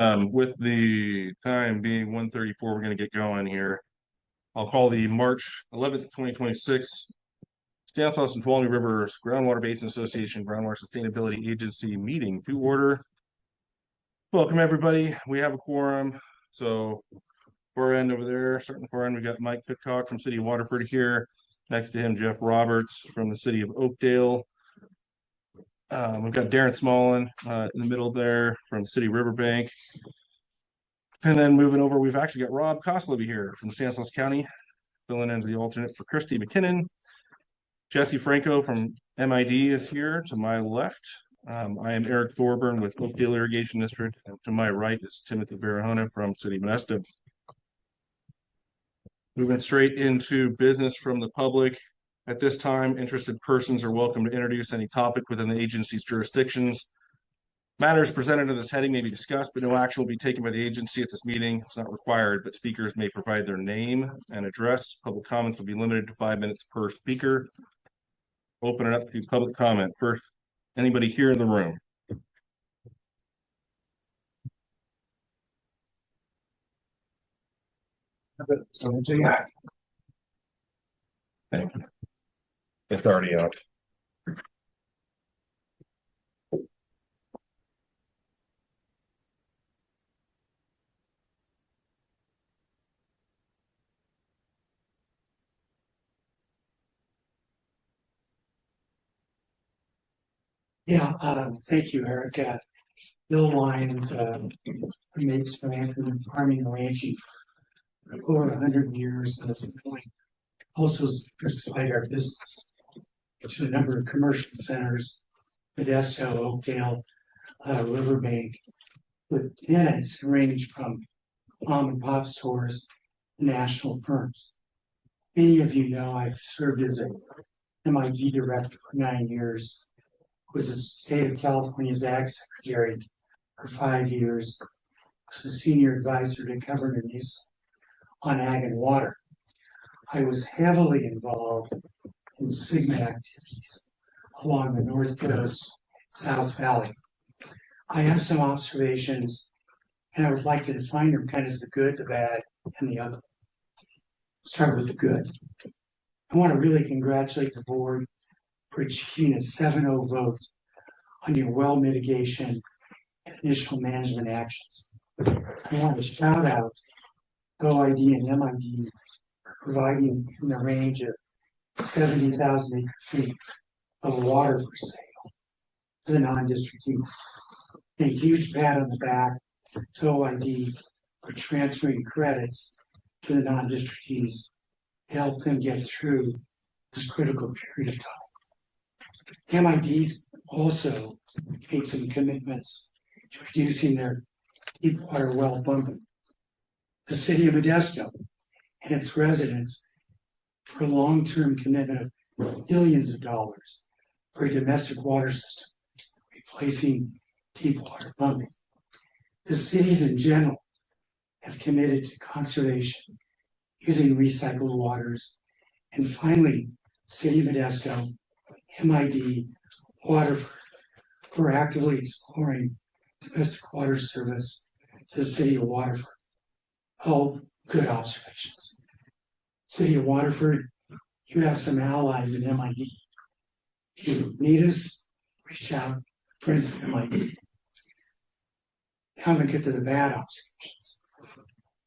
With the time being 1:34, we're going to get going here. I'll call the March 11th, 2026 Stanislaus and Tuolumne Rivers Groundwater Basin Association Groundwater Sustainability Agency meeting to order. Welcome, everybody. We have a quorum. So, far end over there, starting far end, we got Mike Pitcock from City of Waterford here. Next to him, Jeff Roberts from the City of Oakdale. We've got Darren Smallin in the middle there from City Riverbank. And then moving over, we've actually got Rob Kosleby here from Stanislaus County, filling in as the alternate for Christy McKinnon. Jesse Franco from MID is here to my left. I am Eric Thorburn with Oakdale Irrigation District, and to my right is Timothy Barahona from City Modesto. Moving straight into business from the public. At this time, interested persons are welcome to introduce any topic within the agency's jurisdictions. Matters presented in this heading may be discussed, but no action will be taken by the agency at this meeting. It's not required, but speakers may provide their name and address. Public comments will be limited to 5 minutes per speaker. Open it up to public comment. First, anybody here in the room? Thank you. It's already out. Yeah, thank you, Eric. Bill Lyons makes financial farming and ranching for over 100 years. And at the point, also diversified our business to a number of commercial centers, Modesto, Oakdale, Riverbank, with tenants who range from mom and pop stores to national firms. Many of you know I've served as a MID director for 9 years. Was the state of California's Ag Secretary for 5 years, was a senior advisor to Governor Newsom on ag and water. I was heavily involved in SGMA activities along the North Coast, South Valley. I have some observations, and I would like to define them kind of as the good, the bad, and the ugly. Start with the good. I want to really congratulate the board for achieving a 7-0 vote on your well mitigation and initial management actions. I want to shout out OID and MID for providing in the range of 70,000 acre feet of water for sale to the non-districtees. A huge pat on the back to OID for transferring credits to the non-districtees to help them get through this critical period of time. MIDs also made some commitments to reducing their deep water well pumping. The city of Modesto and its residents for a long-term commitment of millions of dollars for a domestic water system, replacing deep water pumping. The cities in general have committed to conservation using recycled waters. And finally, City of Modesto, MID, Waterford, we're actively exploring domestic water service to the City of Waterford. All good observations. City of Waterford, you have some allies in MID. If you need us, reach out, friends of MID. Now I'm going to get to the bad observations.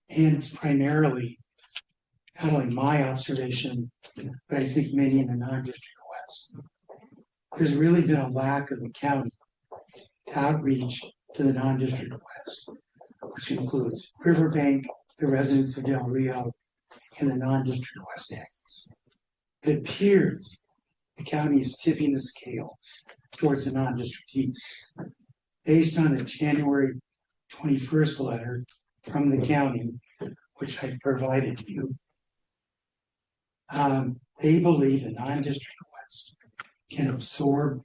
And it's primarily not only my observation, but I think many in the non-district West. There's really been a lack of the county to outreach to the non-district West, which includes Riverbank, the residents of Del Rio, and the non-district West areas. It appears the county is tipping the scale towards the non-district East. Based on the January 21st letter from the county, which I provided to you, they believe the non-district West can absorb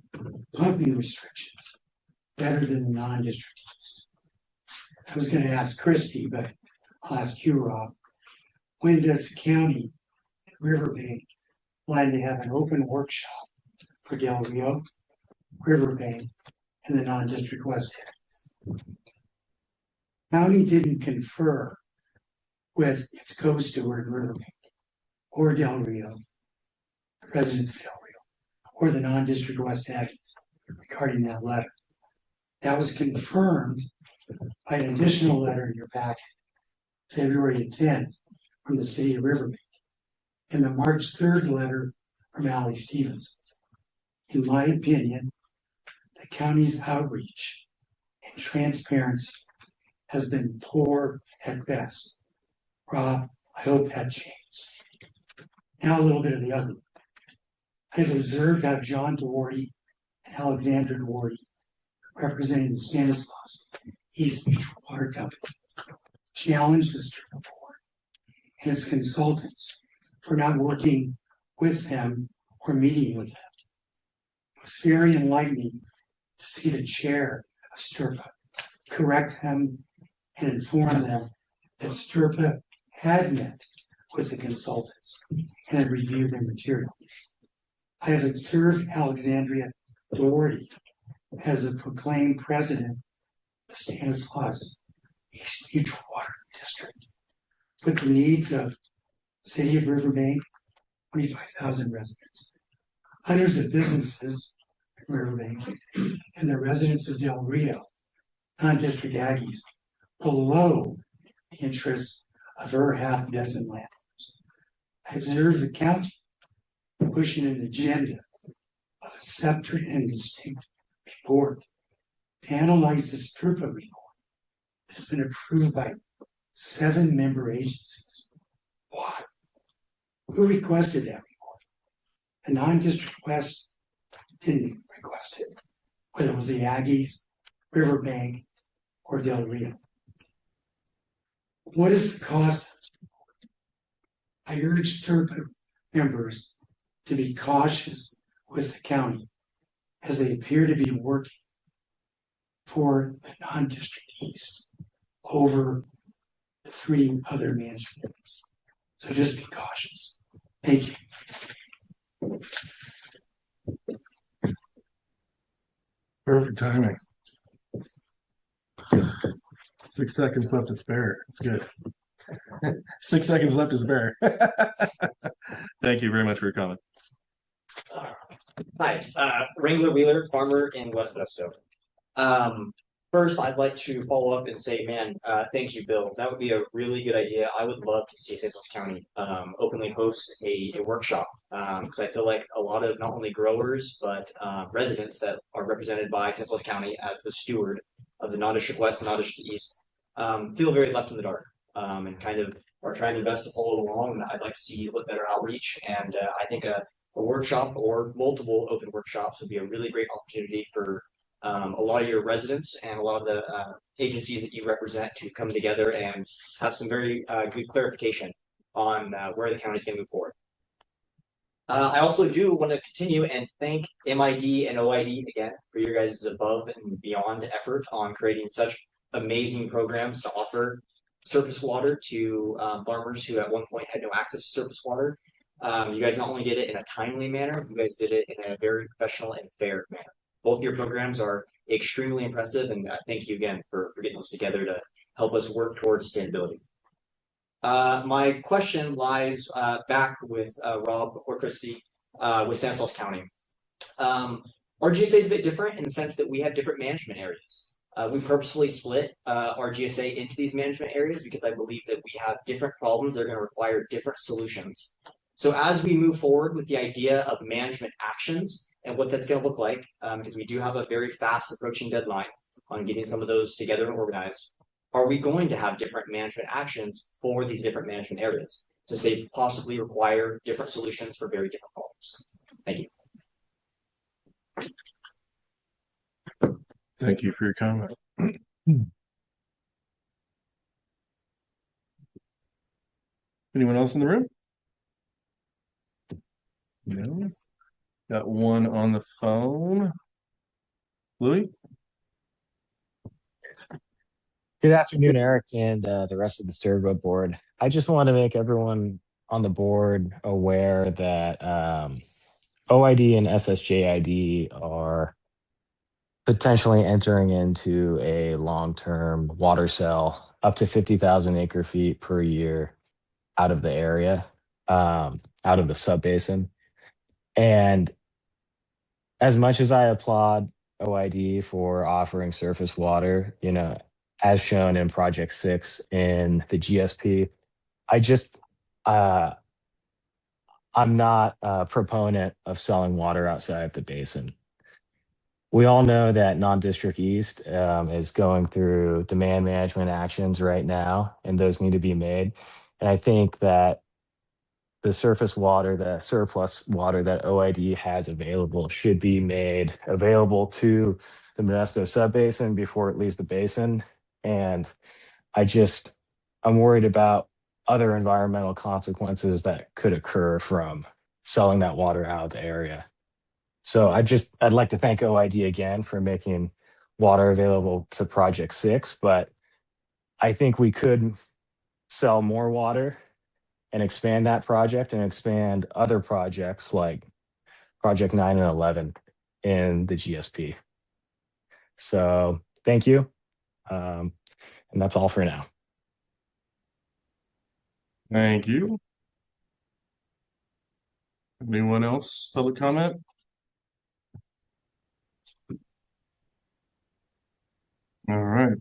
pumping restrictions better than the non-district East. I was going to ask Christy, but I'll ask you, Rob. When does the county and Riverbank plan to have an open workshop for Del Rio, Riverbank, and the non-district West areas? County didn't confer with its co-steward Riverbank or Del Rio, the residents of Del Rio, or the non-district West Aggies regarding that letter. That was confirmed by an additional letter in your packet, February 10th, from the city of Riverbank, and the March 3rd letter from Allie Stevenson. In my opinion, the county's outreach and transparency has been poor at best. Rob, I hope that changes. Now a little bit of the ugly. I've observed how John Doherty and Alexander Doherty, representing the Stanislaus East Mutual Water Company, challenged the STRGBA board and its consultants for not working with them or meeting with them. It was very enlightening to see the chair of STRGBA correct them and inform them that STRGBA had met with the consultants and had reviewed their material. I have observed Alexandria Doherty as the proclaimed president of the Stanislaus East Mutual Water District, put the needs of the city of Riverbank, 25,000 residents, hundreds of businesses in Riverbank, and the residents of Del Rio, non-district Aggies, below the interests of her half dozen landowners. I observed the county pushing an agenda of a separate and distinct report to analyze the STRGBA report that's been approved by 7 member agencies. Why? Who requested that report? The non-district West didn't request it, whether it was the Aggies, Riverbank, or Del Rio. What is the cost of this report? I urge STRGBA members to be cautious with the county as they appear to be working for the non-district East over the 3 other management areas. So just be cautious. Thank you. Perfect timing. 6 seconds left to spare. It's good. 6 seconds left to spare. Thank you very much for your comment. Hi, Wrangler Wheeler, farmer in West Vesto. First, I'd like to follow up and say, man, thank you, Bill. That would be a really good idea. I would love to see Stanislaus County openly host a workshop because I feel like a lot of not only growers but residents that are represented by Stanislaus County as the steward of the non-district West and non-district East feel very left in the dark and kind of are trying their best to follow along. And I'd like to see a little better outreach, and I think a workshop or multiple open workshops would be a really great opportunity for a lot of your residents and a lot of the agencies that you represent to come together and have some very good clarification on where the county is going to move forward. I also do want to continue and thank MID and OID again for your guys' above and beyond effort on creating such amazing programs to offer surface water to farmers who at one point had no access to surface water. You guys not only did it in a timely manner, you guys did it in a very professional and fair manner. Both your programs are extremely impressive, and thank you again for getting those together to help us work towards sustainability. My question lies back with Rob or Christy with Stanislaus County. Our GSA is a bit different in the sense that we have different management areas. We purposefully split our GSA into these management areas because I believe that we have different problems that are going to require different solutions. So as we move forward with the idea of management actions and what that's going to look like, because we do have a very fast approaching deadline on getting some of those together and organized, are we going to have different management actions for these different management areas? Since they possibly require different solutions for very different problems. Thank you. Thank you for your comment. Anyone else in the room? No. Got one on the phone. Louis? Good afternoon, Eric, and the rest of the STRGBA board. I just want to make everyone on the board aware that OID and SSJID are potentially entering into a long-term water cell up to 50,000 acre feet per year out of the area, out of the sub-basin. And as much as I applaud OID for offering surface water, as shown in Project 6 in the GSP, I just, uh, I'm not a proponent of selling water outside the basin. We all know that non-district east is going through demand management actions right now, and those need to be made. And I think that the surface water, the surplus water that OID has available should be made available to the Modesto subbasin before it leaves the basin. And I just, I'm worried about other environmental consequences that could occur from selling that water out of the area. So I'd like to thank OID again for making water available to Project 6, but I think we could sell more water and expand that project and expand other projects like Project 9 and 11 in the GSP. So thank you. And that's all for now. Thank you. Anyone else? Public comment? All right.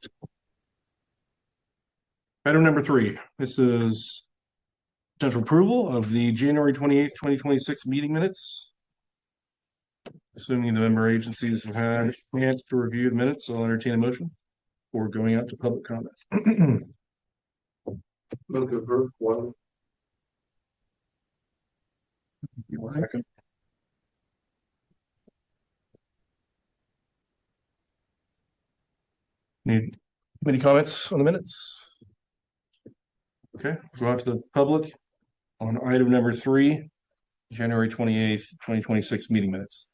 Item number 3. This is potential approval of the January 28th, 2026 meeting minutes. Assuming the member agencies have had a chance to review the minutes, I'll entertain a motion for going out to public comment. Move to approve one. One second. Need any comments on the minutes? Okay, go out to the public on item number 3, January 28th, 2026 meeting minutes.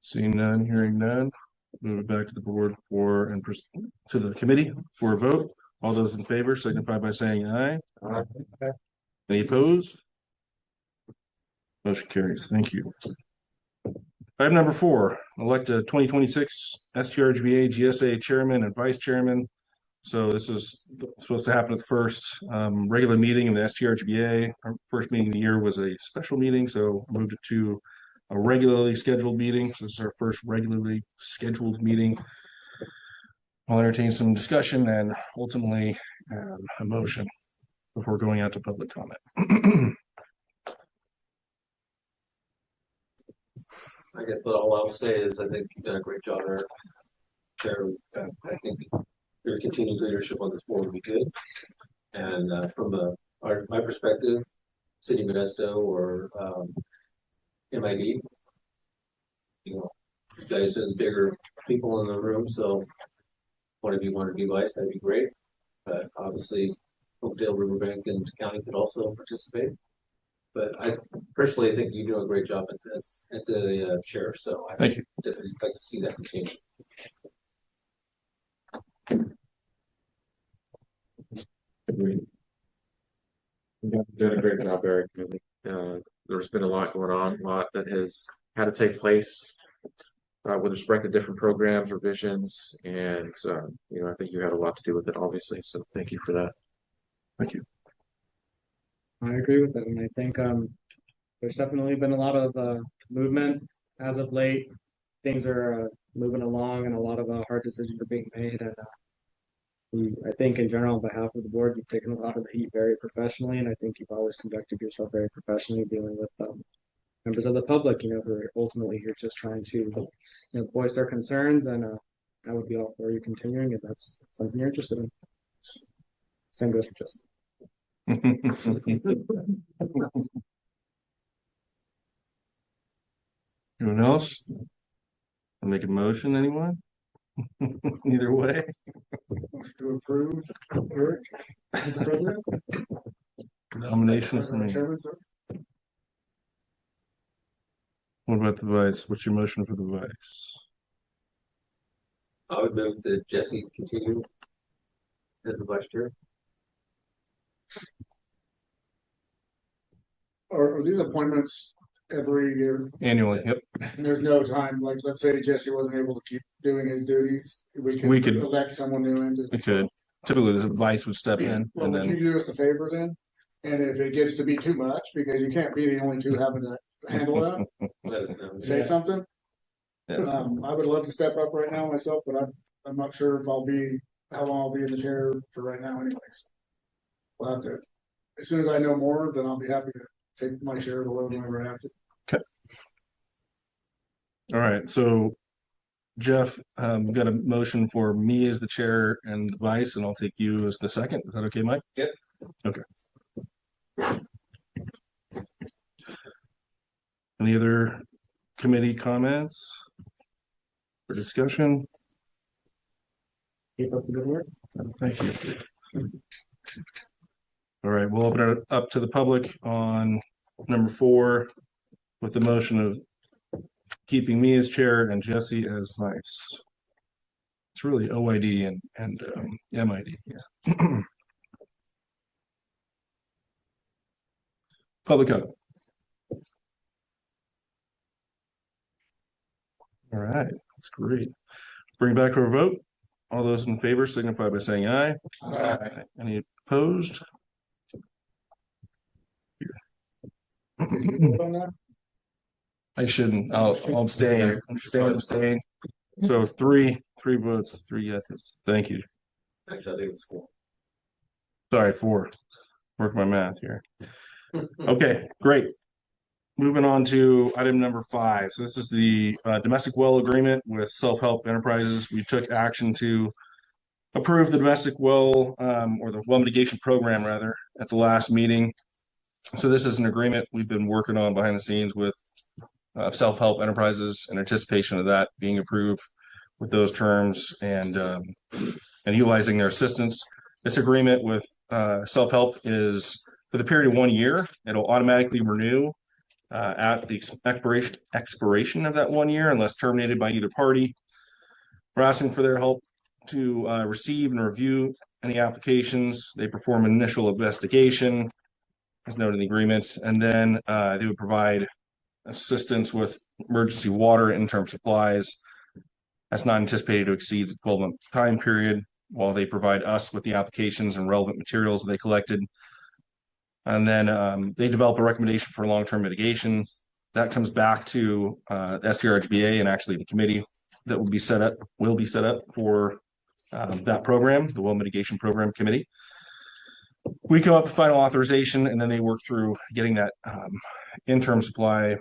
Seeing none, hearing none, move it back to the board to the committee for a vote. All those in favor signify by saying aye. Aye. Any opposed? Motion carries. Thank you. Item number 4, elect a 2026 STRGBA GSA chairman and vice chairman. So this is supposed to happen at the first regular meeting of the STRGBA. Our first meeting of the year was a special meeting, so moved it to a regularly scheduled meeting. So this is our first regularly scheduled meeting. I'll entertain some discussion and ultimately a motion before going out to public comment. I guess all I'll say is I think you've done a great job there. I think your continued leadership on this board will be good. And from my perspective, City Modesto or MID, you guys are the bigger people in the room, so one of you want to be vice, that'd be great. But obviously, Oakdale, Riverbank, and County could also participate. But I personally think you do a great job at the chair, so Thank you. I'd like to see that continue. Agreed. You've done a great job, Eric. There's been a lot going on, a lot that has had to take place with respect to different programs or visions, and I think you had a lot to do with it, obviously. So thank you for that. Thank you. I agree with that, and I think there's definitely been a lot of movement as of late. Things are moving along, and a lot of hard decisions are being made. And I think, in general, on behalf of the board, you've taken a lot of the heat very professionally, and I think you've always conducted yourself very professionally, dealing with members of the public, who are ultimately here just trying to, voice their concerns. And I would be all for you continuing if that's something you're interested in. Same goes for Justin. Anyone else? I'll make a motion, anyone? Either way. To approve, Eric, as the president. Nomination for me. Chairman, sir. What about the vice? What's your motion for the vice? I would move that Jesse continue as the vice chair. are these appointments every year? Annually. Yep. And there's no time, like, let's say Jesse wasn't able to keep doing his duties, We could- elect someone new into. We could. Typically, the vice would step in, Well, and would you then do us a favor then? And if it gets to be too much, because you can't be the only two having to handle that, say something. Yeah. I would love to step up right now myself, but I'm not sure if how long I'll be in the chair for right now anyways. We'll have to, as soon as I know more, then I'll be happy to take my share of the load whenever I have to. all right. So, Jeff, we've got a motion for me as the chair and the vice, and I'll take you as the second. Is that okay, Mike? Yep. Okay. Any other committee comments or discussion? Keep up the good work. Thank you. All right, we'll open it up to the public on number 4 with the motion of keeping me as chair and Jesse as vice. It's really OID and MID. Yeah. Public comment. All right, that's great. Bring it back to our vote. All those in favor signify by saying aye. Aye. Any opposed? Did you vote on that? I shouldn't. I'll abstain. Abstain. So three votes, 3 yeses. Thank you. Actually, I think it's 4. Sorry, 4. Work my math here. Okay, great. Moving on to item number 5. So this is the domestic well agreement with Self-Help Enterprises. We took action to approve the domestic well or the well mitigation program rather at the last meeting. So this is an agreement we've been working on behind the scenes with Self-Help Enterprises in anticipation of that being approved with those terms and utilizing their assistance. This agreement with Self-Help is for the period of 1 year. It'll automatically renew at the expiration of that 1 year unless terminated by either party. We're asking for their help to receive and review any applications. They perform an initial investigation as noted in the agreement, and then they would provide assistance with emergency water and interim supplies. That's not anticipated to exceed the 12-month time period while they provide us with the applications and relevant materials they collected. And then they develop a recommendation for long-term mitigation. That comes back to STRGBA and actually the committee that will be set up for that program, the Well Mitigation Program Committee. We come up with final authorization, and then they work through getting that interim supply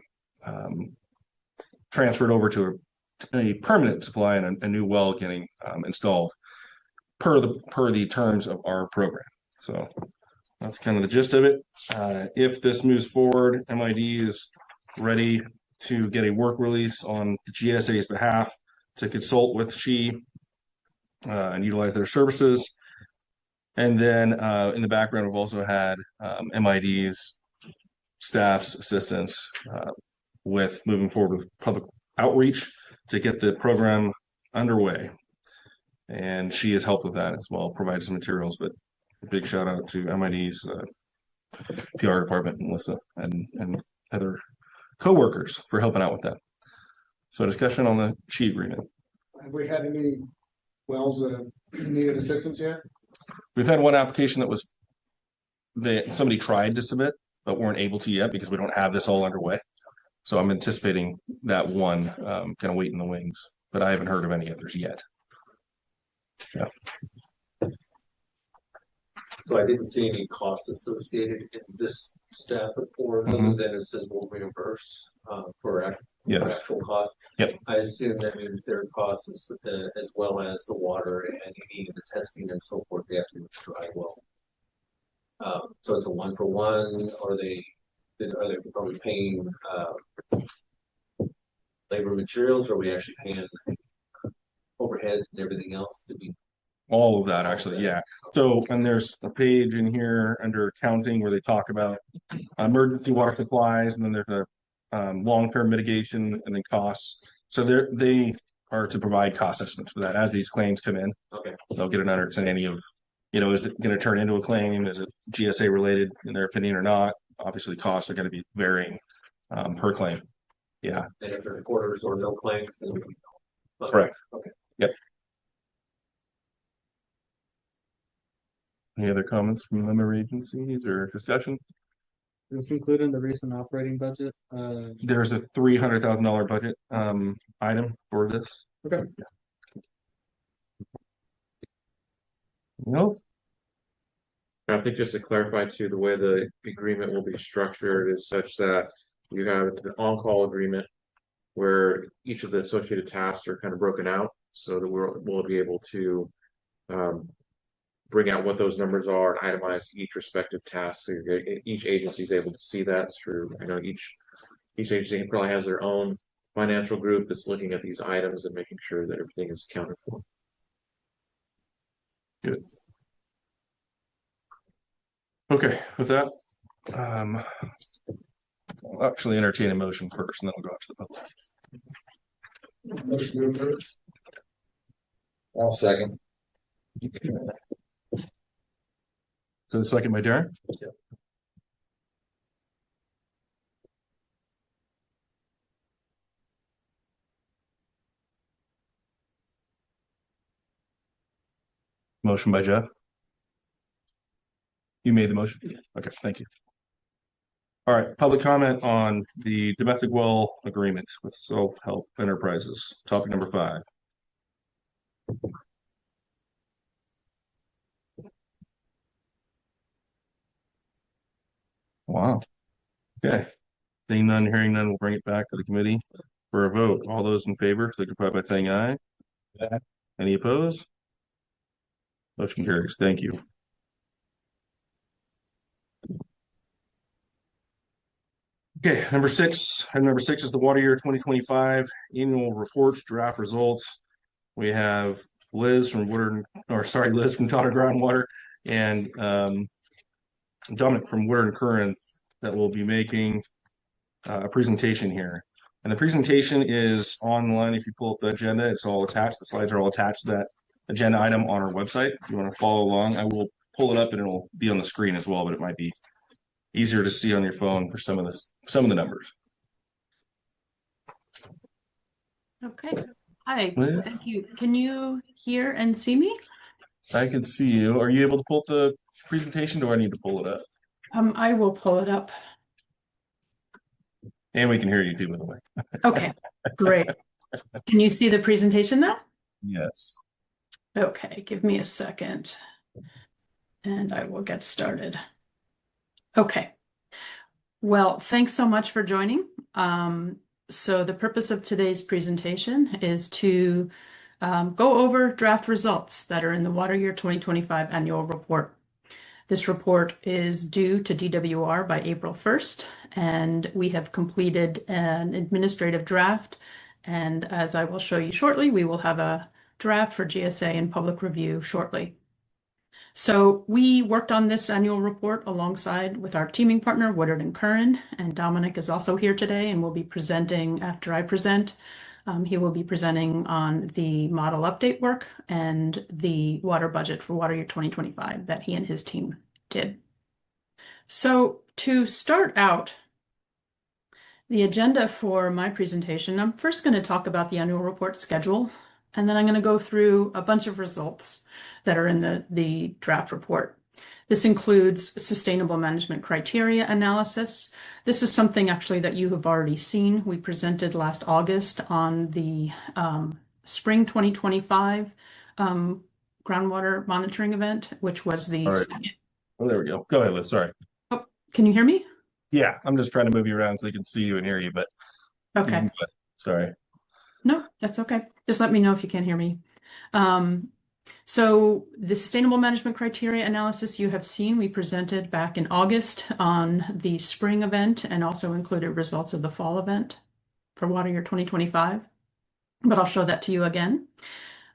transferred over to a permanent supply and a new well getting installed per the terms of our program. So that's kind of the gist of it. If this moves forward, MID is ready to get a work release on the GSA's behalf to consult with SHE and utilize their services. And then in the background, we've also had MID's staff's assistance with moving forward with public outreach to get the program underway. And she has helped with that as well, provided some materials, but a big shout out to MID's PR department, Melissa, and other co-workers for helping out with that. So discussion on the SHE agreement. Have we had any wells that have needed assistance yet? We've had one application that somebody tried to submit, but weren't able to yet because we don't have this all underway. So I'm anticipating that one kind of wait in the wings, but I haven't heard of any others yet. Yeah. So I didn't see any costs associated in this staff report, other than it says we'll reimburse for actual costs. Yep. I assume that means there are costs as well as the water and any of the testing and so forth. They have to try well. So it's a 1-for-1, or are they probably paying labor materials, or are we actually paying overhead and everything else to be? All of that, actually, yeah. So, and there's a page in here under accounting where they talk about emergency water supplies, and then there's a long-term mitigation and then costs. So they are to provide cost estimates for that as these claims come in. Okay. They'll get an understanding of, is it going to turn into a claim? Is it GSA related in their opinion or not? obviously costs are going to be varying per claim. Yeah, And if there's quarters or no claims, then we can. Correct. Okay. any other comments from member agencies or discussion? Is this included in the recent operating budget? There's a $300,000 budget item for this. Okay. Nope. I think just to clarify too, the way the agreement will be structured is such that you have an on-call agreement where each of the associated tasks are kind of broken out so that we'll be able to bring out what those numbers are and itemize each respective task. So each agency is able to see that through, I know each agency probably has their own financial group that's looking at these items and making sure that everything is accounted for. Good. Okay, with that, I'll actually entertain a motion first, and then we'll go out to the public. Motion to approve. I'll second. So the second by Darren? Yeah. Motion by Jeff? You made the motion? Yes. Okay, thank you. All right, public comment on the domestic well agreement with Self-Help Enterprises, topic number 5. Wow. Okay. Seeing none, hearing none, we'll bring it back to the committee for a vote. All those in favor, signify by saying aye. Aye. Any opposed? Motion carries. Thank you. Okay, item number 6 is the water year 2025 annual report draft results. We have Liz from Liz from Tata Groundwater and Dominic from Woodard and Curran that will be making a presentation here. And the presentation is online. If you pull up the agenda, it's all attached. The slides are all attached to that agenda item on our website. If you want to follow along, I will pull it up and it'll be on the screen as well, but it might be easier to see on your phone for some of the numbers. Okay. Hi. Liz? Thank you. Can you hear and see me? I can see you. Are you able to pull up the presentation? Do I need to pull it up? I will pull it up. And we can hear you too, by the way. Okay, great. Can you see the presentation now? Yes. Okay, give me a second and I will get started. Okay. Well, thanks so much for joining. So the purpose of today's presentation is to go over draft results that are in the Water Year 2025 Annual Report. This report is due to DWR by April 1st, and we have completed an administrative draft. And as I will show you shortly, we will have a draft for GSA in public review shortly. So we worked on this annual report alongside with our teaming partner, Woodard and Curran, and Dominic is also here today and will be presenting after I present. He will be presenting on the model update work and the water budget for Water Year 2025 that he and his team did. So to start out, the agenda for my presentation, I'm first going to talk about the annual report schedule, and then I'm going to go through a bunch of results that are in the draft report. This includes sustainable management criteria analysis. This is something actually that you have already seen. We presented last August on the spring 2025 groundwater monitoring event, which was the second. Oh, there we go. Go ahead, Liz. Sorry. Oh, can you hear me? Yeah, I'm just trying to move you around so they can see you and hear you, but Okay. Sorry. No, that's okay. Just let me know if you can't hear me. So the sustainable management criteria analysis you have seen, we presented back in August on the spring event and also included results of the fall event for Water Year 2025. But I'll show that to you again.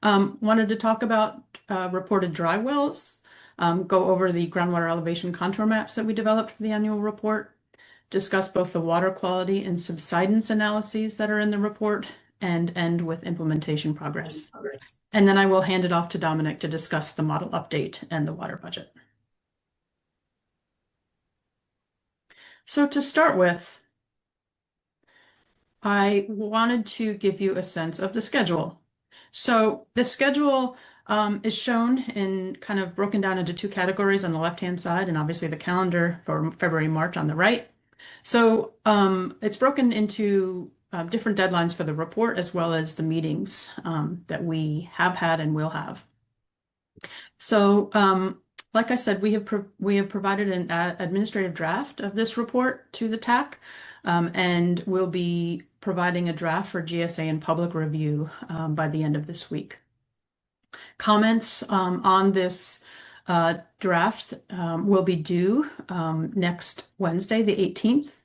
Wanted to talk about reported dry wells, go over the groundwater elevation contour maps that we developed for the annual report, discuss both the water quality and subsidence analyses that are in the report, and end with implementation progress. And then I will hand it off to Dominic to discuss the model update and the water budget. So to start with, I wanted to give you a sense of the schedule. So the schedule is shown in kind of broken down into two categories on the left-hand side, and obviously the calendar for February, March on the right. So it's broken into different deadlines for the report as well as the meetings that we have had and will have. So like I said, we have provided an administrative draft of this report to the TAC, and we'll be providing a draft for GSA and public review by the end of this week. Comments on this draft will be due next Wednesday, the 18th,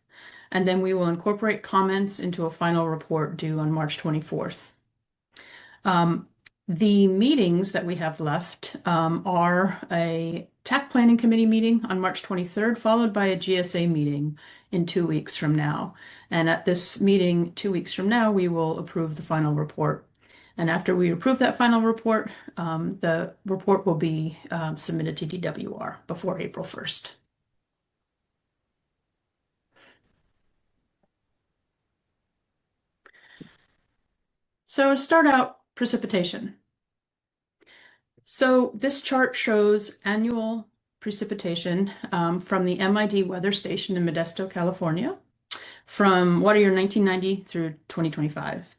and then we will incorporate comments into a final report due on March 24th. The meetings that we have left are a TAC Planning Committee meeting on March 23rd, followed by a GSA meeting in 2 weeks from now. And at this meeting 2 weeks from now, we will approve the final report. And after we approve that final report, the report will be submitted to DWR before April 1st. So to start out, precipitation. So this chart shows annual precipitation from the MID weather station in Modesto, California, from water year 1990 through 2025.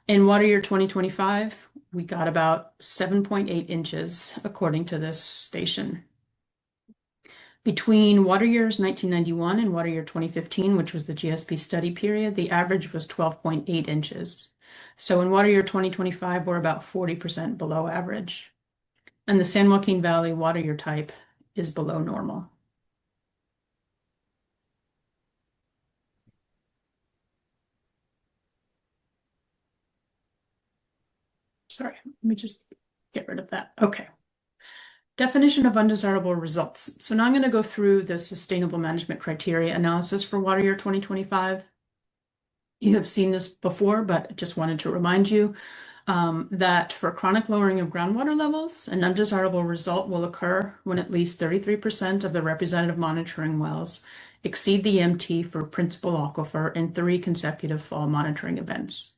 In water year 2025, we got about 7.8 inches according to this station. Between water years 1991 and water year 2015, which was the GSP study period, the average was 12.8 inches. So in water year 2025, we're about 40% below average. And the San Joaquin Valley water year type is below normal. Sorry, let me just get rid of that. Okay. Definition of undesirable results. So now I'm going to go through the sustainable management criteria analysis for water year 2025. You have seen this before, but just wanted to remind you that for chronic lowering of groundwater levels, an undesirable result will occur when at least 33% of the representative monitoring wells exceed the MT for principal aquifer in 3 consecutive fall monitoring events.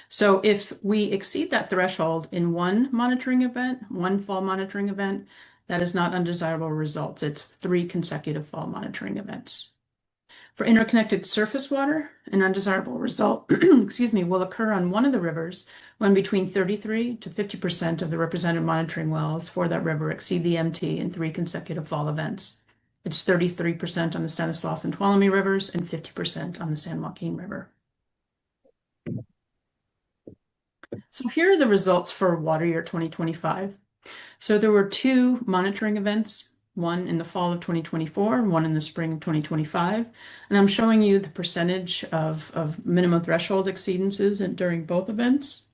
So if we exceed that threshold in one monitoring event, one fall monitoring event, that is not undesirable results. It's 3 consecutive fall monitoring events. For interconnected surface water, an undesirable result, will occur on one of the rivers when between 33 to 50% of the representative monitoring wells for that river exceed the MT in 3 consecutive fall events. It's 33% on the Stanislaus and Tuolumne rivers and 50% on the San Joaquin River. So here are the results for water year 2025. So there were 2 monitoring events, one in the fall of 2024, one in the spring of 2025. And I'm showing you the percentage of minimum threshold exceedances during both events.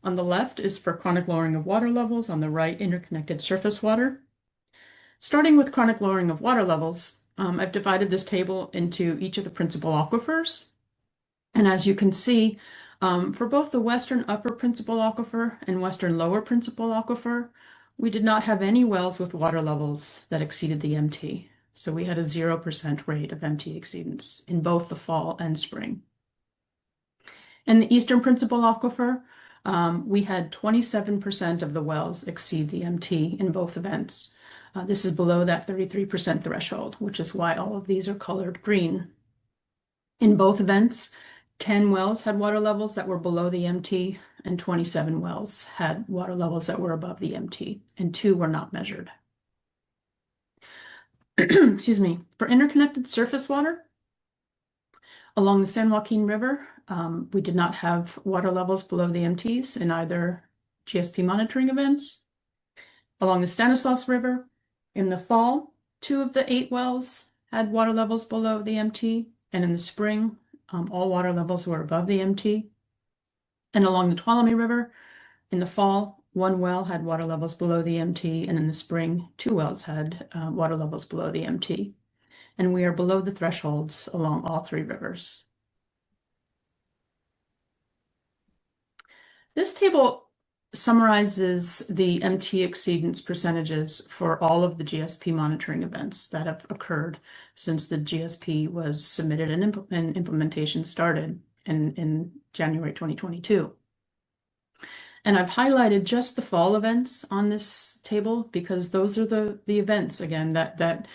On the left is for chronic lowering of water levels, on the right, interconnected surface water. Starting with chronic lowering of water levels, I've divided this table into each of the principal aquifers. And as you can see, for both the western upper principal aquifer and western lower principal aquifer, we did not have any wells with water levels that exceeded the MT. So we had a 0% rate of MT exceedance in both the fall and spring. In the eastern principal aquifer, we had 27% of the wells exceed the MT in both events. This is below that 33% threshold, which is why all of these are colored green. In both events, 10 wells had water levels that were below the MT, and 27 wells had water levels that were above the MT, and 2 were not measured. Excuse me. For interconnected surface water, along the San Joaquin River, we did not have water levels below the MTs in either GSP monitoring events. Along the Stanislaus River, in the fall, 2 of the 8 wells had water levels below the MT, and in the spring, all water levels were above the MT. And along the Tuolumne River, in the fall, 1 well had water levels below the MT, and in the spring, 2 wells had water levels below the MT. And we are below the thresholds along all 3 rivers. This table summarizes the MT exceedance percentages for all of the GSP monitoring events that have occurred since the GSP was submitted and implementation started in January 2022. And I've highlighted just the fall events on this table because those are the events, again, that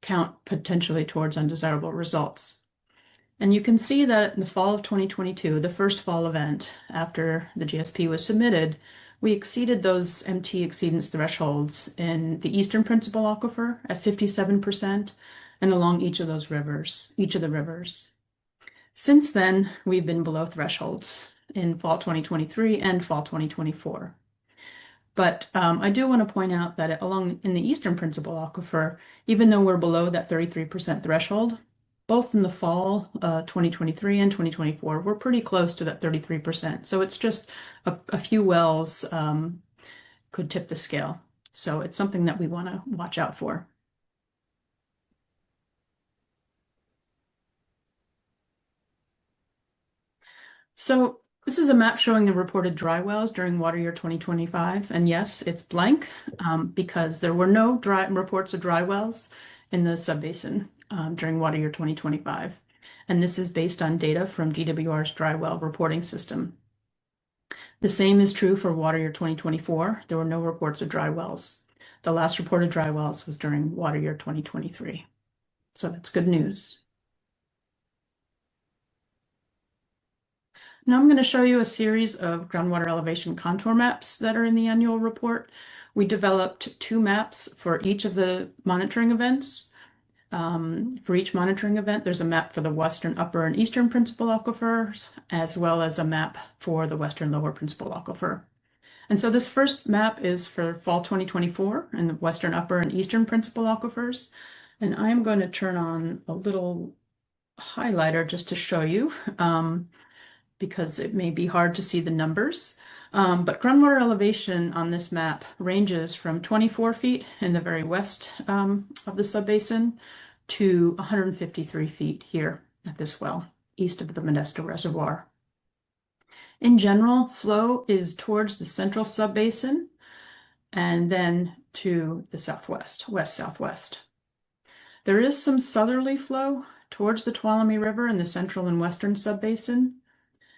count potentially towards undesirable results. And you can see that in the fall of 2022, the first fall event after the GSP was submitted, we exceeded those MT exceedance thresholds in the Eastern Principal Aquifer at 57% and along each of the rivers. Since then, we've been below thresholds in fall 2023 and fall 2024. But I do want to point out that in the Eastern Principal Aquifer, even though we're below that 33% threshold, both in the fall 2023 and 2024, we're pretty close to that 33%. So it's just a few wells could tip the scale. So it's something that we want to watch out for. So this is a map showing the reported dry wells during water year 2025. And yes, it's blank because there were no reports of dry wells in the subbasin during water year 2025. And this is based on data from DWR's dry well reporting system. The same is true for water year 2024. There were no reports of dry wells. The last reported dry wells was during water year 2023. So that's good news. Now I'm going to show you a series of groundwater elevation contour maps that are in the annual report. We developed 2 maps for each of the monitoring events. For each monitoring event, there's a map for the Western Upper and Eastern Principal Aquifers, as well as a map for the Western Lower Principal Aquifer. And so this first map is for fall 2024 in the Western Upper and Eastern Principal Aquifers. And I'm going to turn on a little highlighter just to show you, because it may be hard to see the numbers. But groundwater elevation on this map ranges from 24 feet in the very west of the subbasin to 153 feet here at this well, east of the Modesto Reservoir. In general, flow is towards the central subbasin and then to the southwest, west-southwest. There is some southerly flow towards the Tuolumne River in the central and western subbasin.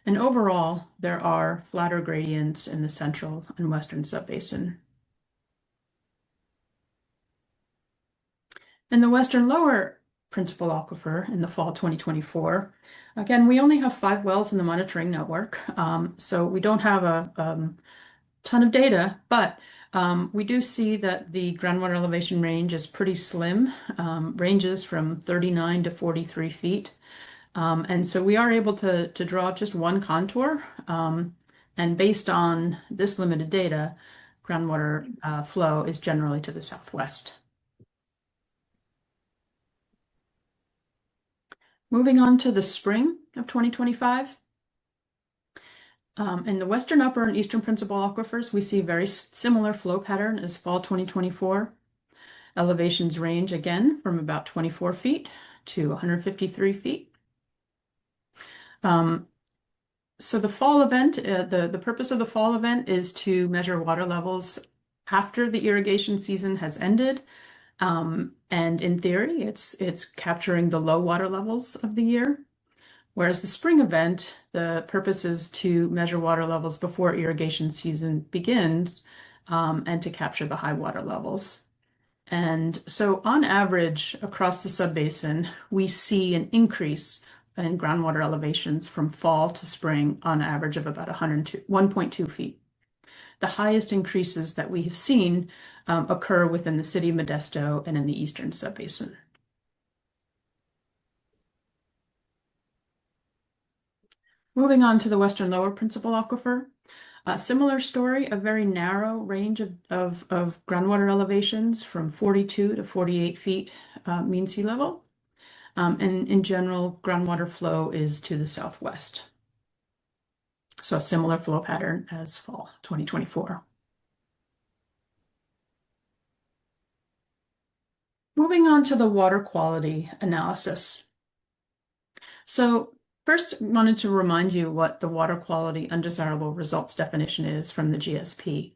And overall, there are flatter gradients in the central and western subbasin. In the western lower principal aquifer in the fall 2024, again, we only have 5 wells in the monitoring network, so we don't have a ton of data, but we do see that the groundwater elevation range is pretty slim, ranges from 39 to 43 feet. And so we are able to draw just one contour. And based on this limited data, groundwater flow is generally to the southwest. Moving on to the spring of 2025. In the Western Upper and Eastern Principal Aquifers, we see a very similar flow pattern as fall 2024. Elevations range again from about 24 feet to 153 feet. So the fall event, the purpose of the fall event is to measure water levels after the irrigation season has ended. And in theory, it's capturing the low water levels of the year. Whereas the spring event, the purpose is to measure water levels before irrigation season begins, and to capture the high water levels. And so on average, across the subbasin, we see an increase in groundwater elevations from fall to spring on average of about 1.2 feet. The highest increases that we have seen occur within the city of Modesto and in the eastern subbasin. Moving on to the western lower principal aquifer, a similar story, a very narrow range of groundwater elevations from 42 to 48 feet mean sea level. And in general, groundwater flow is to the southwest. So a similar flow pattern as fall 2024. Moving on to the water quality analysis. So First, I wanted to remind you what the water quality undesirable results definition is from the GSP.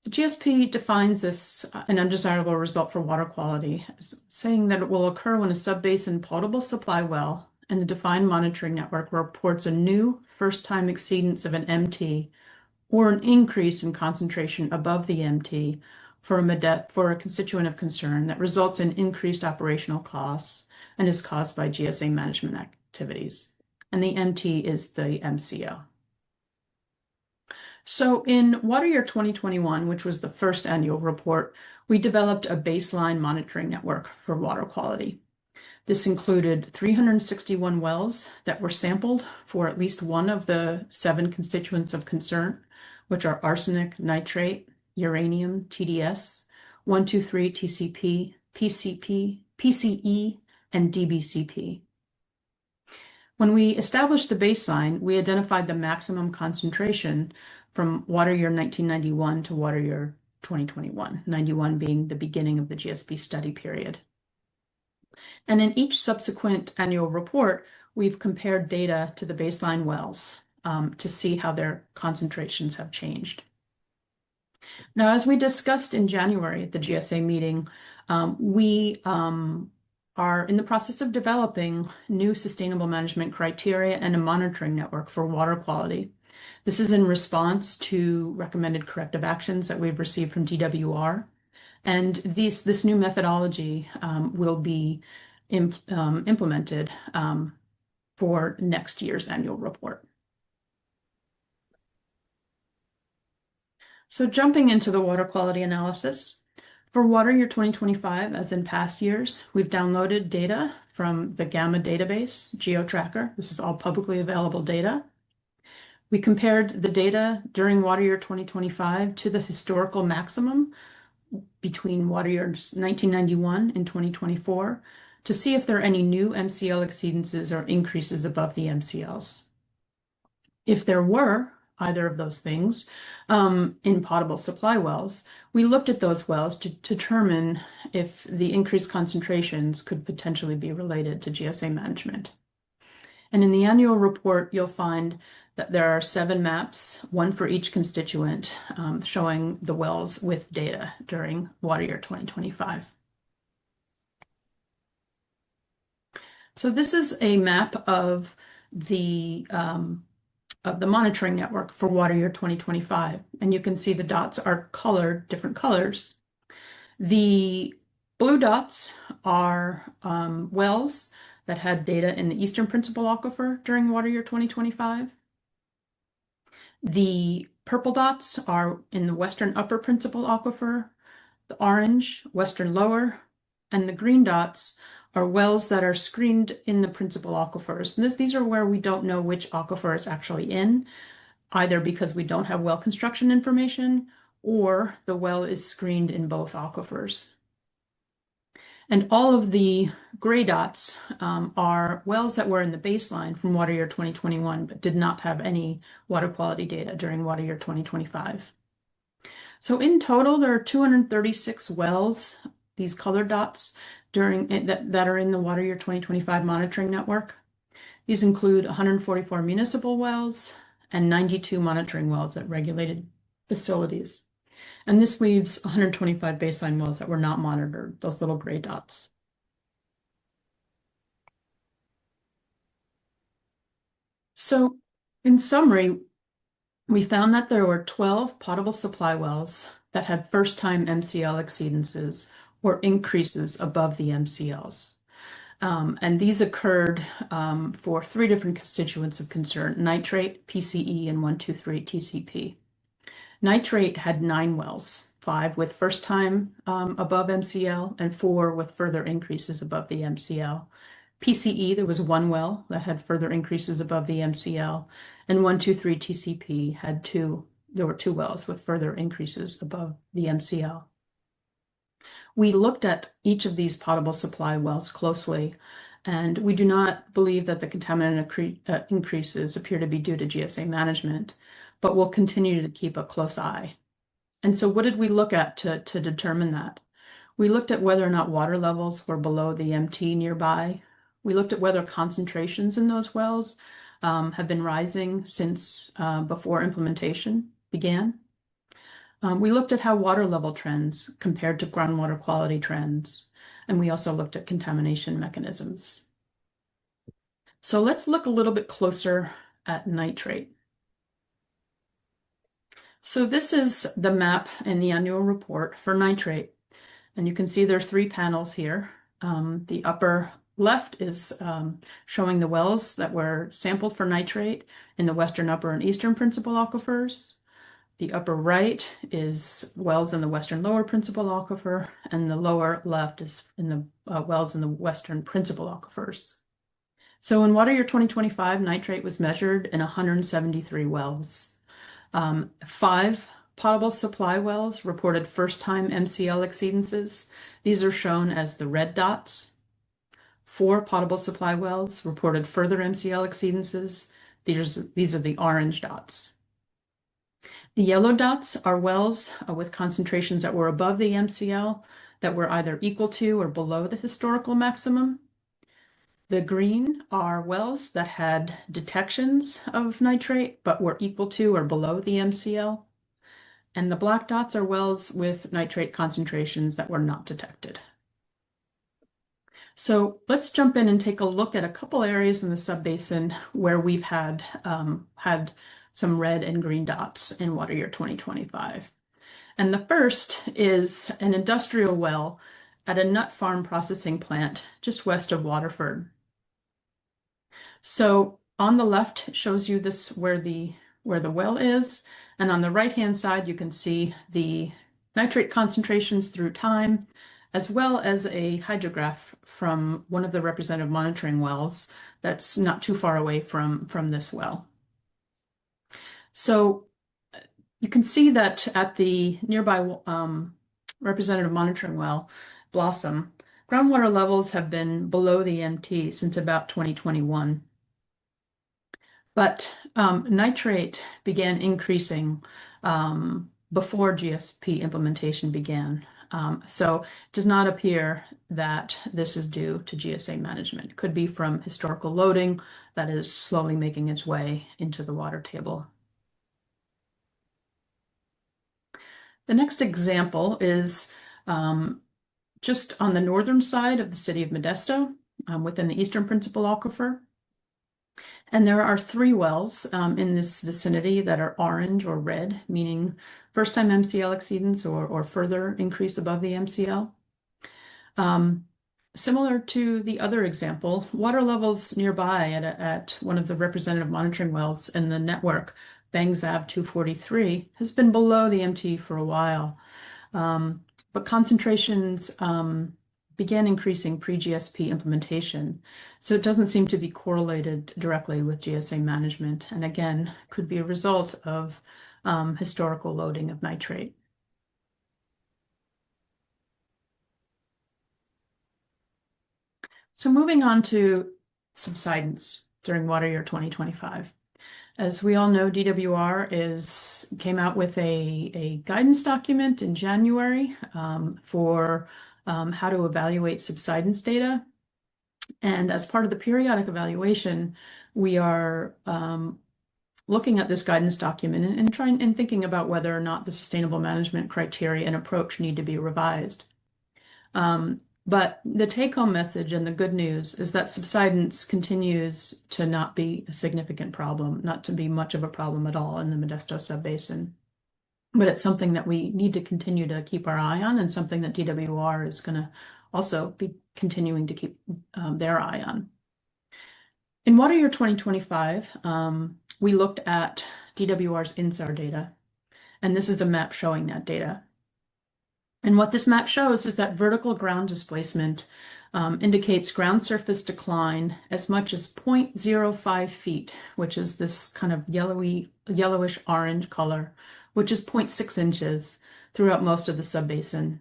The GSP defines this an undesirable result for water quality as saying that it will occur when a subbasin potable supply well and the defined monitoring network reports a new first-time exceedance of an MT or an increase in concentration above the MT for a constituent of concern that results in increased operational costs and is caused by GSA management activities. And the MT is the MCO. So in water year 2021, which was the first annual report, we developed a baseline monitoring network for water quality. This included 361 wells that were sampled for at least one of the 7 constituents of concern, which are arsenic, nitrate, uranium, TDS, 123 TCP, PCP, PCE, and DBCP. When we established the baseline, we identified the maximum concentration from water year 1991 to water year 2021, 91 being the beginning of the GSP study period. And in each subsequent annual report, we've compared data to the baseline wells to see how their concentrations have changed. Now, as we discussed in January at the GSA meeting, we are in the process of developing new sustainable management criteria and a monitoring network for water quality. This is in response to recommended corrective actions that we've received from DWR. And this new methodology will be implemented for next year's annual report. So jumping into the water quality analysis, for water year 2025, as in past years, we've downloaded data from the GAMMA database, GeoTracker. This is all publicly available data. We compared the data during water year 2025 to the historical maximum between water years 1991 and 2024 to see if there are any new MCL exceedances or increases above the MCLs. If there were either of those things in potable supply wells, we looked at those wells to determine if the increased concentrations could potentially be related to GSA management. And in the annual report, you'll find that there are 7 maps, one for each constituent, showing the wells with data during water year 2025. So this is a map of the monitoring network for water year 2025. And you can see the dots are colored different colors. The blue dots are wells that had data in the Eastern Principal Aquifer during water year 2025. The purple dots are in the Western Upper Principal Aquifer, the orange, Western Lower, and the green dots are wells that are screened in the principal aquifers. And these are where we don't know which aquifer it's actually in, either because we don't have well construction information or the well is screened in both aquifers. And all of the gray dots are wells that were in the baseline from water year 2021, but did not have any water quality data during water year 2025. So in total, there are 236 wells, these colored dots, that are in the water year 2025 monitoring network. These include 144 municipal wells and 92 monitoring wells at regulated facilities. And this leaves 125 baseline wells that were not monitored, those little gray dots. So in summary, we found that there were 12 potable supply wells that had first-time MCL exceedances or increases above the MCLs. And these occurred for 3 different constituents of concern: nitrate, PCE, and 123 TCP. Nitrate had 9 wells, 5 with first time above MCL and 4 with further increases above the MCL. PCE, there was 1 well that had further increases above the MCL, and 123 TCP had 2. There were 2 wells with further increases above the MCL. We looked at each of these potable supply wells closely, and we do not believe that the contaminant increases appear to be due to GSA management, but we'll continue to keep a close eye. And so what did we look at to determine that? We looked at whether or not water levels were below the MT nearby. We looked at whether concentrations in those wells have been rising since before implementation began. We looked at how water level trends compared to groundwater quality trends, and we also looked at contamination mechanisms. So let's look a little bit closer at nitrate. So this is the map in the annual report for nitrate. And you can see there are 3 panels here. The upper left is showing the wells that were sampled for nitrate in the western upper and eastern principal aquifers. The upper right is wells in the western lower principal aquifer, and the lower left is in the wells in the western principal aquifers. So in water year 2025, nitrate was measured in 173 wells. 5 potable supply wells reported first-time MCL exceedances. These are shown as the red dots. 4 potable supply wells reported further MCL exceedances. These are the orange dots. The yellow dots are wells with concentrations that were above the MCL that were either equal to or below the historical maximum. The green are wells that had detections of nitrate but were equal to or below the MCL. And the black dots are wells with nitrate concentrations that were not detected. So let's jump in and take a look at a couple areas in the subbasin where we've had some red and green dots in water year 2025. And the first is an industrial well at a nut farm processing plant just west of Waterford. So on the left shows you this where the well is, and on the right-hand side you can see the nitrate concentrations through time, as well as a hydrograph from one of the representative monitoring wells that's not too far away from this well. So you can see that at the nearby representative monitoring well, Blossom, groundwater levels have been below the MT since about 2021. But nitrate began increasing before GSP implementation began. So it does not appear that this is due to GSA management. It could be from historical loading that is slowly making its way into the water table. The next example is just on the northern side of the city of Modesto, within the eastern principal aquifer. And there are 3 wells in this vicinity that are orange or red, meaning first-time MCL exceedance or further increase above the MCL. Similar to the other example, water levels nearby at one of the representative monitoring wells in the network, Bangs Ave 243, has been below the MT for a while. But concentrations began increasing pre-GSP implementation. So it doesn't seem to be correlated directly with GSA management, and again, could be a result of historical loading of nitrate. So moving on to subsidence during water year 2025. As we all know, DWR came out with a guidance document in January for how to evaluate subsidence data. And as part of the periodic evaluation, we are looking at this guidance document and thinking about whether or not the sustainable management criteria and approach need to be revised. But the take-home message and the good news is that subsidence continues to not be a significant problem, not to be much of a problem at all in the Modesto subbasin. But it's something that we need to continue to keep our eye on, and something that DWR is going to also be continuing to keep their eye on. In water year 2025, we looked at DWR's INSAR data, and this is a map showing that data. And what this map shows is that vertical ground displacement indicates ground surface decline as much as 0.05 feet, which is this kind of yellowish orange color, which is 0.6 inches throughout most of the subbasin.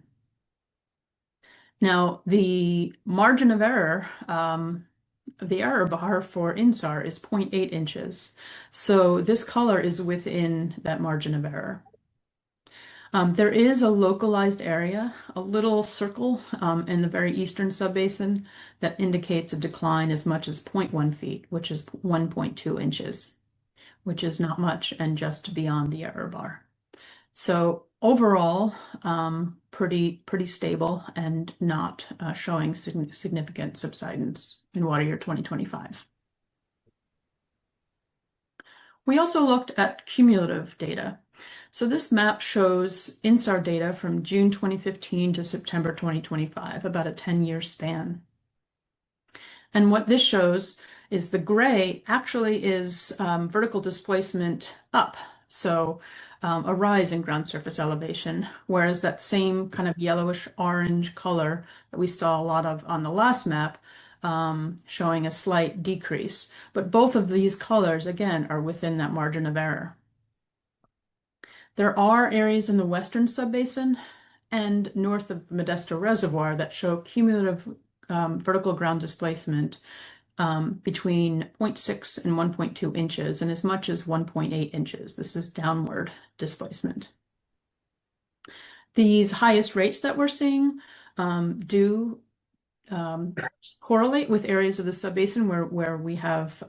Now, the margin of error, the error bar for INSAR is 0.8 inches. So this color is within that margin of error. There is a localized area, a little circle in the very eastern subbasin that indicates a decline as much as 0.1 feet, which is 1.2 inches, which is not much and just beyond the error bar. So overall, pretty stable and not showing significant subsidence in water year 2025. We also looked at cumulative data. So this map shows INSAR data from June 2015 to September 2025, about a 10-year span. And what this shows is the gray actually is vertical displacement up. So a rise in ground surface elevation, whereas that same kind of yellowish orange color that we saw a lot of on the last map, showing a slight decrease. But both of these colors, again, are within that margin of error. There are areas in the western subbasin and north of Modesto Reservoir that show cumulative vertical ground displacement between 0.6 and 1.2 inches and as much as 1.8 inches. This is downward displacement. These highest rates that we're seeing do correlate with areas of the subbasin where we have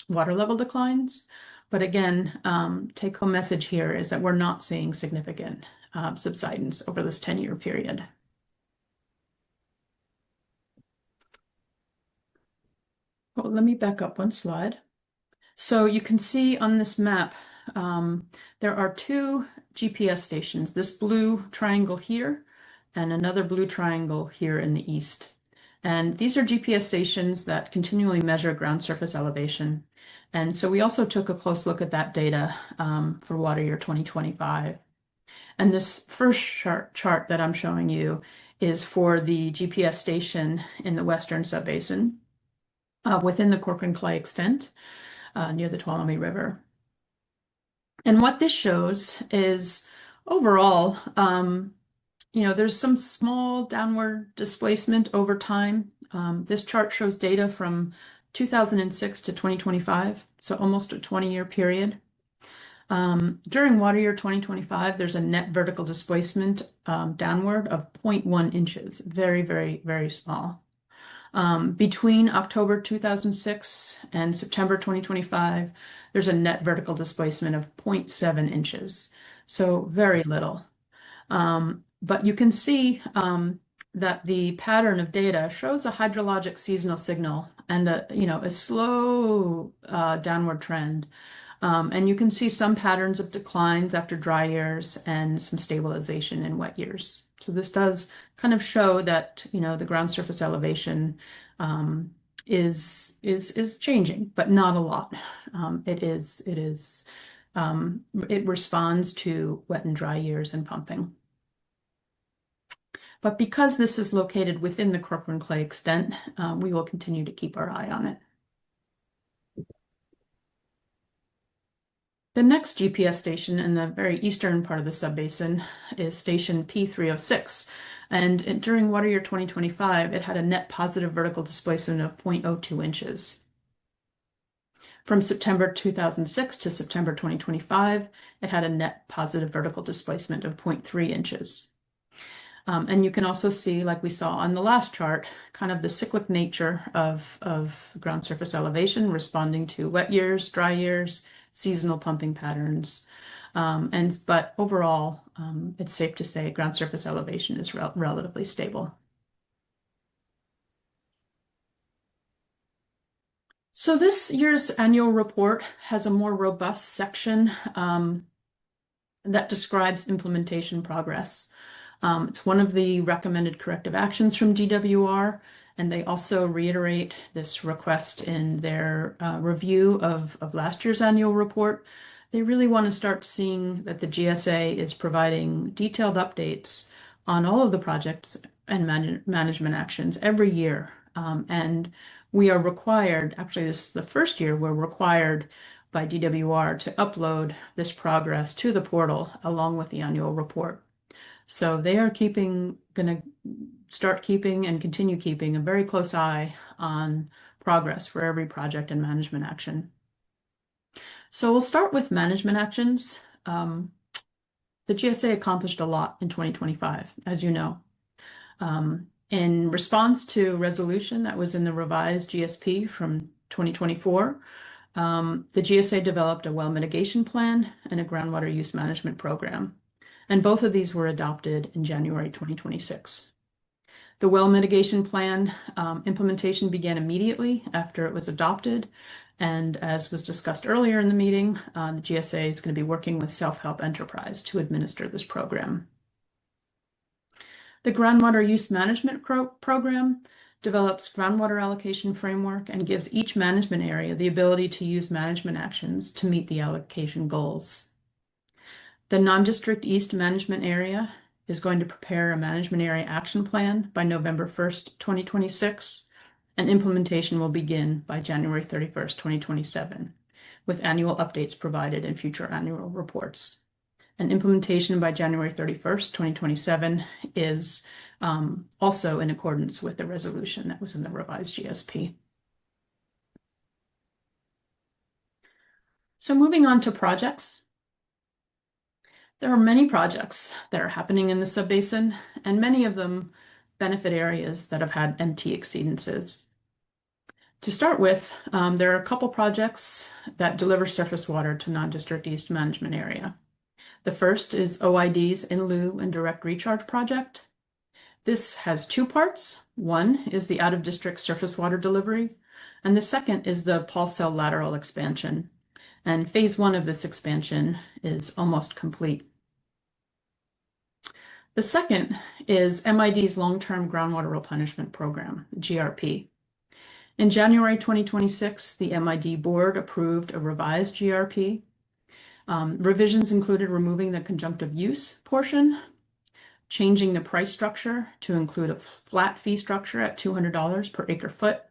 water level declines. But again, take-home message here is that we're not seeing significant subsidence over this 10-year period. Well, let me back up one slide. So you can see on this map, there are two GPS stations, this blue triangle here and another blue triangle here in the east. And these are GPS stations that continually measure ground surface elevation. And so we also took a close look at that data for water year 2025. And this first chart that I'm showing you is for the GPS station in the western subbasin within the Corcoran Clay extent near the Tuolumne River. And what this shows is overall, there's some small downward displacement over time. This chart shows data from 2006 to 2025, so almost a 20-year period. During water year 2025, there's a net vertical displacement downward of 0.1 inches, very, very, very small. Between October 2006 and September 2025, there's a net vertical displacement of 0.7 inches, so very little. But you can see that the pattern of data shows a hydrologic seasonal signal and a slow downward trend. And you can see some patterns of declines after dry years and some stabilization in wet years. So this does kind of show that the ground surface elevation is changing, but not a lot. It responds to wet and dry years and pumping. But because this is located within the Corcoran Clay extent, we will continue to keep our eye on it. The next GPS station in the very eastern part of the subbasin is station P306. And during water year 2025, it had a net positive vertical displacement of 0.02 inches. From September 2006 to September 2025, it had a net positive vertical displacement of 0.3 inches. And you can also see, like we saw on the last chart, kind of the cyclic nature of ground surface elevation responding to wet years, dry years, seasonal pumping patterns. But overall, it's safe to say ground surface elevation is relatively stable. So this year's annual report has a more robust section that describes implementation progress. It's one of the recommended corrective actions from DWR, and they also reiterate this request in their review of last year's annual report. They really want to start seeing that the GSA is providing detailed updates on all of the projects and management actions every year. And we are required, actually this is the first year we're required by DWR to upload this progress to the portal along with the annual report. So they are going to start keeping and continue keeping a very close eye on progress for every project and management action. So we'll start with management actions. the GSA accomplished a lot in 2025, as you know. In response to resolution that was in the revised GSP from 2024, the GSA developed a well mitigation plan and a groundwater use management program, and both of these were adopted in January 2026. The well mitigation plan implementation began immediately after it was adopted, and as was discussed earlier in the meeting, the GSA is going to be working with Self-Help Enterprise to administer this program. The groundwater use management program develops groundwater allocation framework and gives each management area the ability to use management actions to meet the allocation goals. The non-district east management area is going to prepare a management area action plan by November 1st, 2026, and implementation will begin by January 31st, 2027, with annual updates provided in future annual reports. And implementation by January 31st, 2027 is also in accordance with the resolution that was in the revised GSP. So moving on to projects. There are many projects that are happening in the subbasin, and many of them benefit areas that have had MT exceedances. To start with, there are a couple projects that deliver surface water to non-district east management area. The first is OID's in lieu and direct recharge project. This has two parts. One is the out-of-district surface water delivery, and the second is the pulse cell lateral expansion. And phase one of this expansion is almost complete. The second is MID's long-term groundwater replenishment program, GRP. In January 2026, the MID board approved a revised GRP. Revisions included removing the conjunctive use portion, changing the price structure to include a flat fee structure at $200 per acre foot,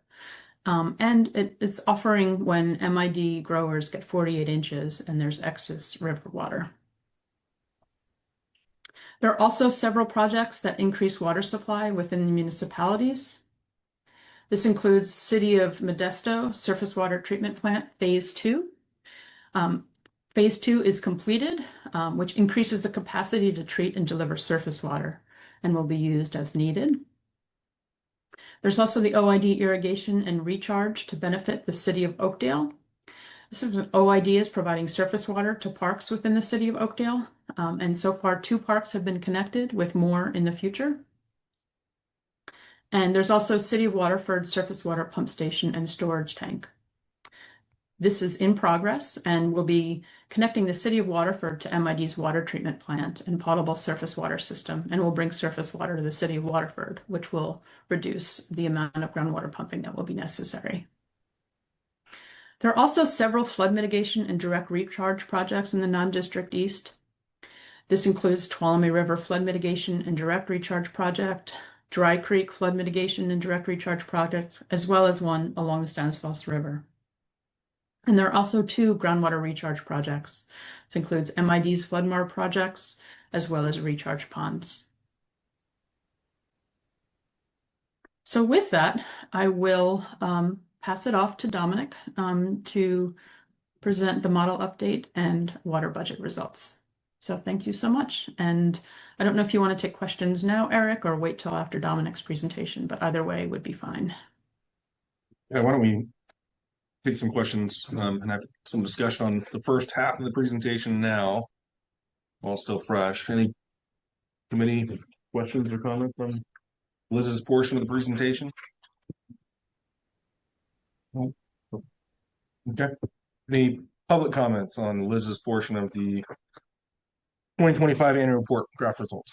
and it's offering when MID growers get 48 inches and there's excess river water. There are also several projects that increase water supply within the municipalities. This includes City of Modesto Surface Water Treatment Plant Phase 2. Phase 2 is completed, which increases the capacity to treat and deliver surface water and will be used as needed. There's also the OID irrigation and recharge to benefit the City of Oakdale. This is OID is providing surface water to parks within the City of Oakdale, and so far 2 parks have been connected with more in the future. And there's also City of Waterford surface water pump station and storage tank. This is in progress and will be connecting the City of Waterford to MID's water treatment plant and potable surface water system, and will bring surface water to the City of Waterford, which will reduce the amount of groundwater pumping that will be necessary. There are also several flood mitigation and direct recharge projects in the non-district east. This includes Tuolumne River Flood Mitigation and Direct Recharge Project, Dry Creek Flood Mitigation and Direct Recharge Project, as well as one along the Stanislaus River. And there are also 2 groundwater recharge projects. This includes MID's Floodmar projects, as well as recharge ponds. So with that, I will pass it off to Dominic to present the model update and water budget results. So thank you so much. And I don't know if you want to take questions now, Eric, or wait till after Dominic's presentation, but either way would be fine. Yeah, why don't we take some questions and have some discussion on the first half of the presentation now, while still fresh. Any committee questions or comments on Liz's portion of the presentation? Okay. Any public comments on Liz's portion of the 2025 annual report draft results?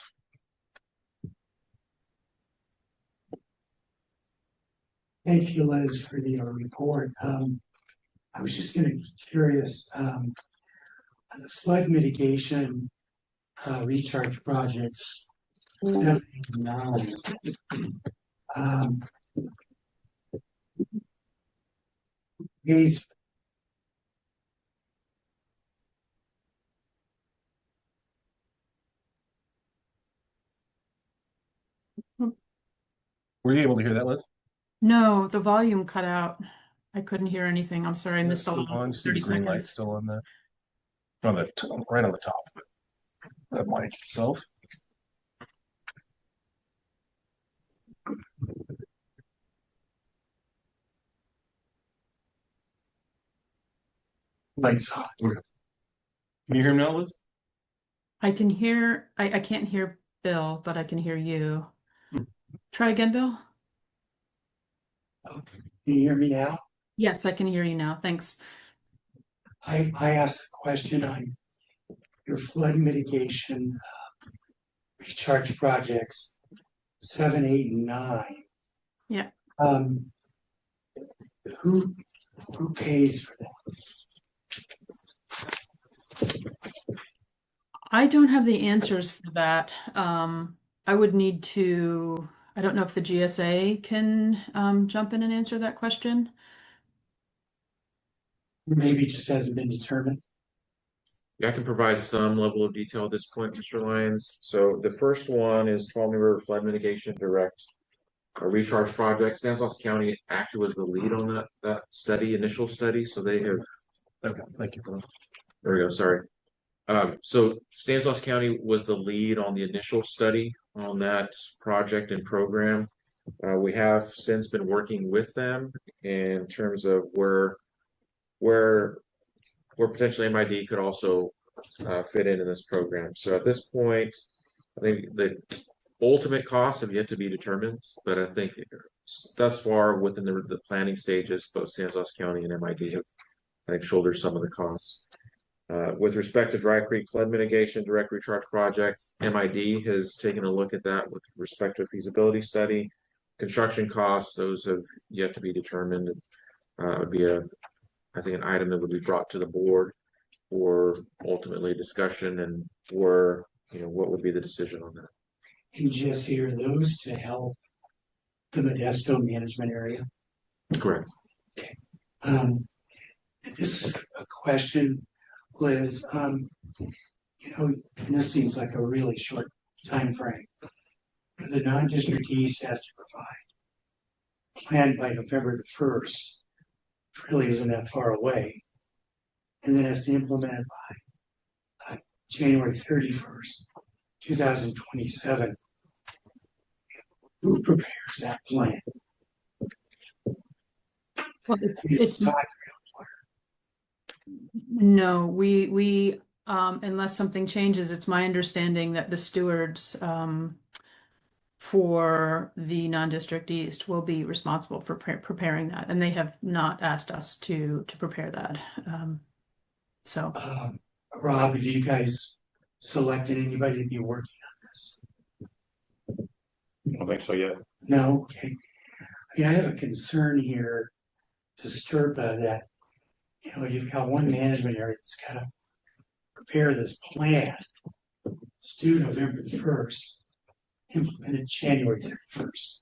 Thank you, Liz, for the report. I was just curious, on the flood mitigation recharge projects, 79. These Were you able to hear that, Liz? No, the volume cut out. I couldn't hear anything. I'm sorry, I missed a Still little. on, see the 30 green seconds. light still on the right on the top. that mic itself. Lights on. Can you hear me now, Liz? I can hear, I can't hear Bill, but I can hear you. Try again, Bill. Can you hear me now? Yes, I can hear you now. Thanks. I asked the question on your flood mitigation recharge projects, 7, 8, and 9. Yeah. Um, who pays for that? I don't have the answers for that. I would need to, I don't know if the GSA can jump in and answer that question. Maybe it just hasn't been determined. Yeah, I can provide some level of detail at this point, Mr. Lyons. So the first one is Tuolumne River Flood Mitigation Direct, a recharge project. Stanislaus County actually was the lead on that study, initial study. So they have. Okay, thank you for that. There we go. Sorry. So Stanislaus County was the lead on the initial study on that project and program. We have since been working with them in terms of where potentially MID could also fit in this program. So at this point, I think the ultimate costs have yet to be determined, but I think thus far within the planning stages, both Stanislaus County and MID have, I think, shouldered some of the costs. With respect to Dry Creek flood mitigation direct recharge projects, MID has taken a look at that with respect to a feasibility study. Construction costs, those have yet to be determined. It would be I think, an item that would be brought to the board for ultimately discussion and what would be the decision on that. And Jesse, are those to help the Modesto management area? Correct. Okay. This is a question, Liz. And this seems like a really short time frame. The non-district east has to provide plan by November the 1st. It really isn't that far away. And then has to implement it by January 31st, 2027. Who prepares that plan? Well, It's not no, we unless something changes, it's my understanding that the stewards for the non-district east will be responsible for preparing that, and they have not asked us to prepare that. So, Rob, have you guys selected anybody to be working on this? I don't think so yet. No? Okay. I mean, I have a concern here to STRGBA that, you've got one management area that's got to prepare this plan. It's due November the 1st, implemented January 31st.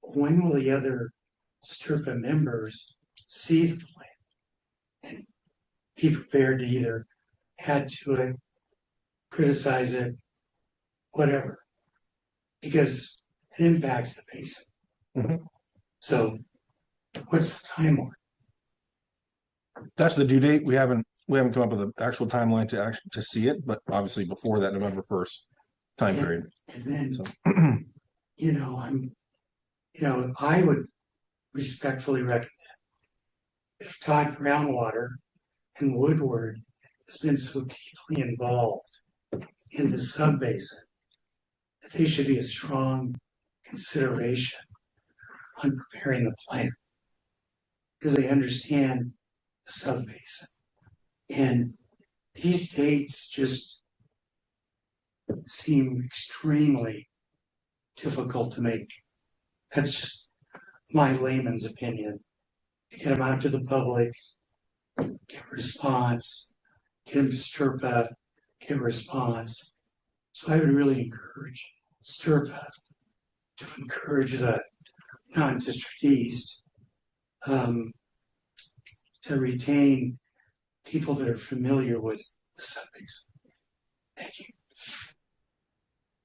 When will the other STRGBA members see the plan and be prepared to either add to it, criticize it, whatever? Because it impacts the basin. Mhm. So, what's the timeline? That's the due date. We haven't come up with an actual timeline to see it, but obviously before that November 1st time period. And then, So I would respectfully recommend if Todd Groundwater and Woodward has been so deeply involved in the subbasin, that they should be a strong consideration on preparing the plan because they understand the subbasin. And these dates just seem extremely difficult to make. That's just my layman's opinion. To get them out to the public, get a response, get them to STRGBA, get a response. So I would really encourage STRGBA to encourage the non-district east to retain people that are familiar with the subbasin. Thank you.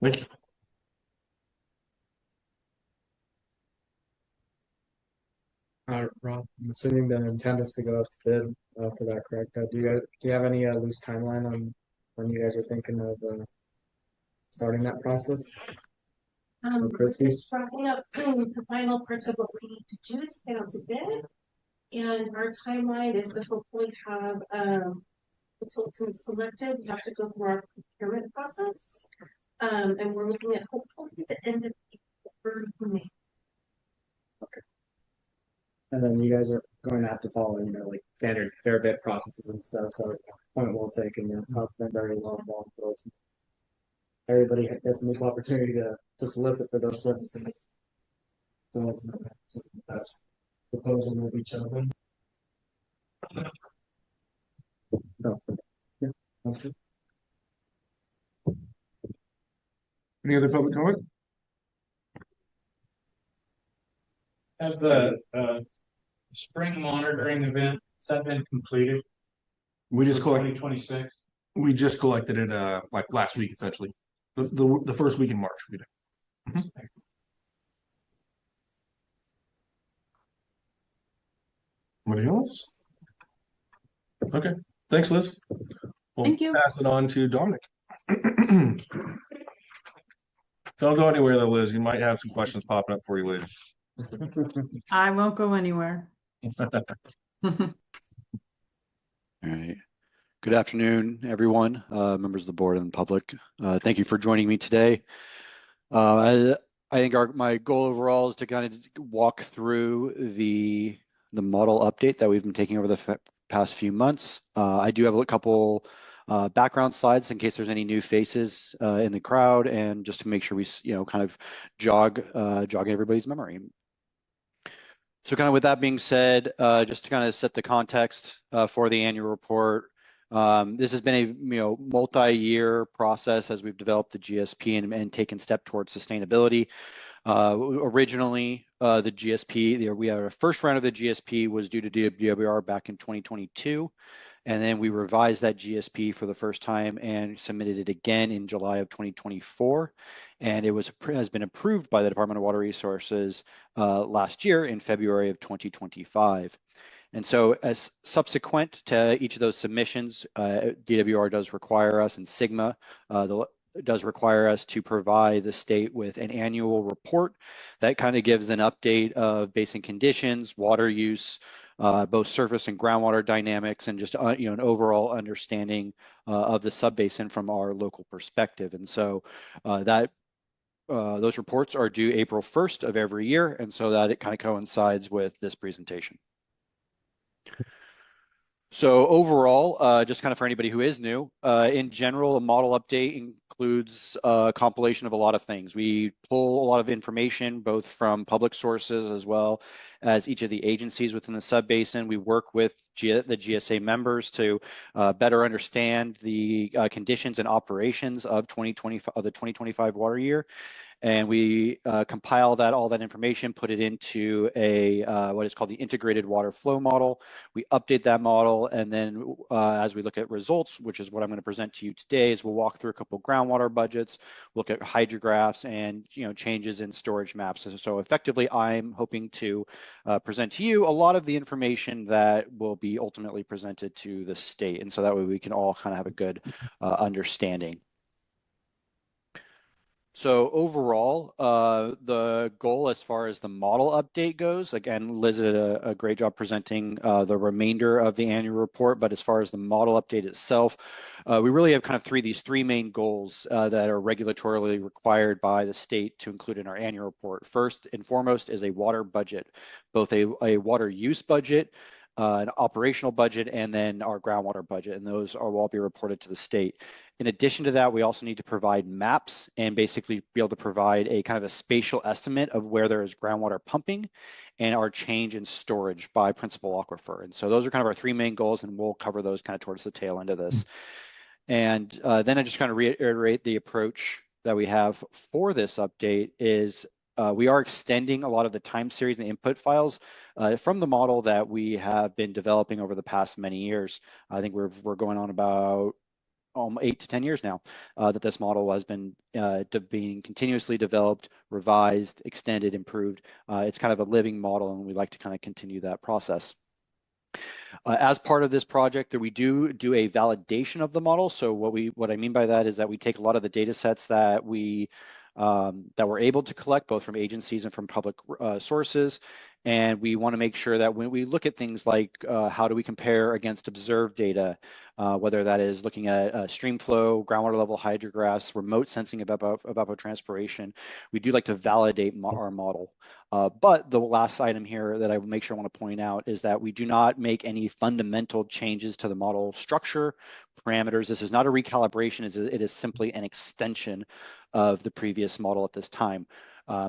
Thank you. Rob, I'm assuming the intent is to go out to bid for that, correct? Do you have any loose timeline on when you guys are thinking of starting that process? We're just wrapping up the final parts of what we need to do to get onto bid. And our timeline is to hopefully have consultants selected. We have to go through our procurement process. And we're looking at hopefully the end of May. Okay. And then you guys are going to have to follow, like standard fair bid processes and stuff. So point well taken. Tom's been very well involved. But everybody gets an equal opportunity to solicit for those services. So that's proposal will be chosen. Yeah, that's good. Any other public comment? Have the spring monitoring event, has that been completed? We just collected. 2026. We just collected it like last week, essentially. The first week in March we did. Anybody else? Okay. Thanks, Liz. We'll Thank you. pass it on to Dominic. Don't go anywhere though, Liz. You might have some questions popping up for you later. I won't go anywhere. All right. Good afternoon, everyone, members of the board and the public. Thank you for joining me today. I think my goal overall is to kind of walk through the model update that we've been taking over the past few months. I do have a couple background slides in case there's any new faces in the crowd, and just to make sure we, kind of jog everybody's memory. So kind of with that being said, just to kind of set the context for the annual report, this has been a multi-year process as we've developed the GSP and taken step towards sustainability. Originally, the GSP, we had our first round of the GSP was due to DWR back in 2022. And then we revised that GSP for the first time and submitted it again in July of 2024. And it has been approved by the Department of Water Resources last year in February of 2025. And so as subsequent to each of those submissions, DWR does require us, and SGMA does require us to provide the state with an annual report that kind of gives an update of basin conditions, water use, both surface and groundwater dynamics, and just an overall understanding of the subbasin from our local perspective. And so those reports are due April 1st of every year, and so that it kind of coincides with this presentation. So overall, just kind of for anybody who is new, in general, a model update includes a compilation of a lot of things. We pull a lot of information, both from public sources as well as each of the agencies within the subbasin. We work with the GSA members to better understand the conditions and operations of the 2025 water year. And we compile all that information, put it into what is called the integrated water flow model. We update that model, and then as we look at results, which is what I'm going to present to you today, is we'll walk through a couple groundwater budgets, look at hydrographs, and changes in storage maps. So effectively, I'm hoping to present to you a lot of the information that will be ultimately presented to the state, and so that way we can all kind of have a good understanding. So overall, the goal as far as the model update goes, again, Liz did a great job presenting the remainder of the annual report, but as far as the model update itself, we really have kind of these three main goals that are regulatorily required by the state to include in our annual report. First and foremost is a water budget, both a water use budget, an operational budget, and then our groundwater budget, and those will all be reported to the state. In addition to that, we also need to provide maps and basically be able to provide a kind of a spatial estimate of where there is groundwater pumping and our change in storage by principal aquifer. And so those are kind of our three main goals, and we'll cover those kind of towards the tail end of this. And then I just kind of reiterate the approach that we have for this update is we are extending a lot of the time series and input files from the model that we have been developing over the past many years. I think we're going on about 8 to 10 years now that this model has been being continuously developed, revised, extended, improved. It's kind of a living model, and we like to kind of continue that process. As part of this project, we do a validation of the model. So what I mean by that is that we take a lot of the data sets that we're able to collect, both from agencies and from public sources, and we want to make sure that when we look at things like how do we compare against observed data, whether that is looking at stream flow, groundwater level hydrographs, remote sensing of evapotranspiration, we do like to validate our model. But the last item here that I will make sure I want to point out is that we do not make any fundamental changes to the model structure, parameters. This is not a recalibration. It is simply an extension of the previous model at this time.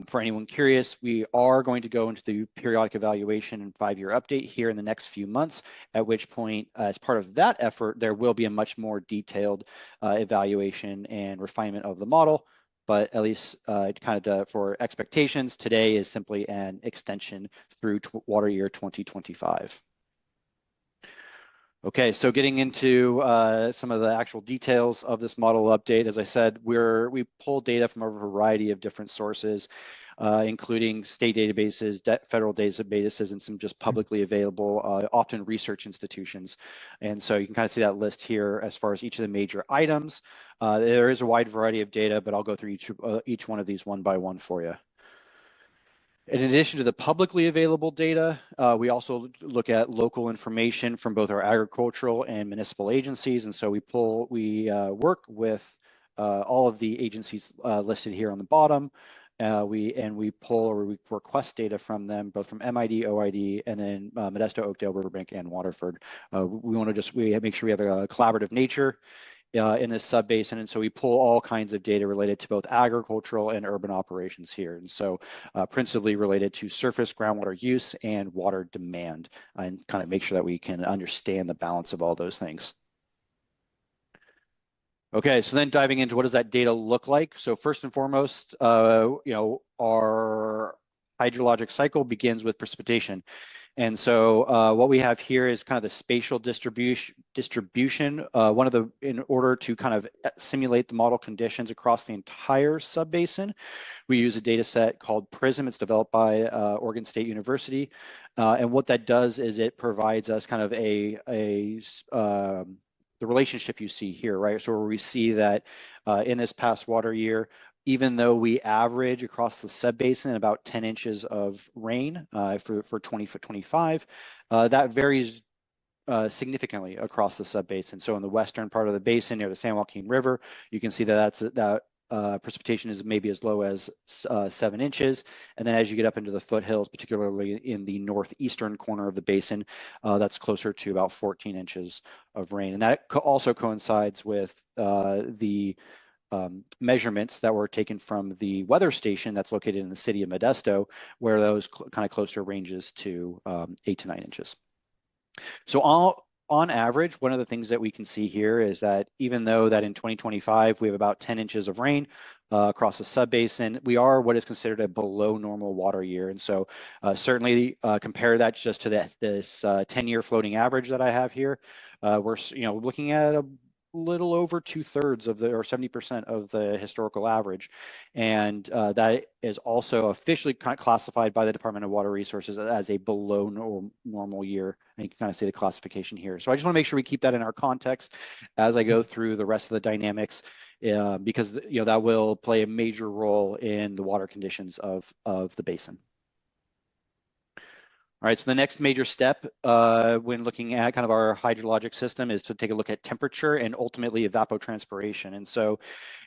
For anyone curious, we are going to go into the periodic evaluation and 5-year update here in the next few months, at which point, as part of that effort, there will be a much more detailed evaluation and refinement of the model. But at least for expectations, today is simply an extension through water year 2025. Okay, so getting into some of the actual details of this model update, as I said, we pull data from a variety of different sources, including state databases, federal databases, and some just publicly available, often research institutions. And so you can kind of see that list here as far as each of the major items. There is a wide variety of data, but I'll go through each one of these one by one for you. In addition to the publicly available data, we also look at local information from both our agricultural and municipal agencies. And so we work with all of the agencies listed here on the bottom. We pull or we request data from them, both from MID, OID, and then Modesto, Oakdale, Riverbank, and Waterford. We want to make sure we have a collaborative nature in this subbasin, and so we pull all kinds of data related to both agricultural and urban operations here, and so principally related to surface groundwater use and water demand, and kind of make sure that we can understand the balance of all those things. Okay, so then diving into what does that data look like? So first and foremost, our hydrologic cycle begins with precipitation. And so what we have here is kind of the spatial distribution. In order to kind of simulate the model conditions across the entire subbasin, we use a data set called PRISM. It's developed by Oregon State University. And what that does is it provides us kind of the relationship you see here, right? So where we see that in this past water year, even though we average across the subbasin about 10 inches of rain for 2025, that varies significantly across the subbasin. So in the western part of the basin near the San Joaquin River, you can see that precipitation is maybe as low as 7 inches. And then as you get up into the foothills, particularly in the northeastern corner of the basin, that's closer to about 14 inches of rain. And that also coincides with the measurements that were taken from the weather station that's located in the city of Modesto, where those kind of closer ranges to 8 to 9 inches. So on average, one of the things that we can see here is that even though that in 2025 we have about 10 inches of rain across the subbasin, we are what is considered a below normal water year. And so certainly compare that just to this 10-year floating average that I have here. We're looking at a little over 2/3 of or 70% of the historical average. And that is also officially classified by the Department of Water Resources as a below normal year. And you can kind of see the classification here. So I just want to make sure we keep that in our context as I go through the rest of the dynamics, because that will play a major role in the water conditions of the basin. All right, so the next major step when looking at kind of our hydrologic system is to take a look at temperature and ultimately evapotranspiration. And so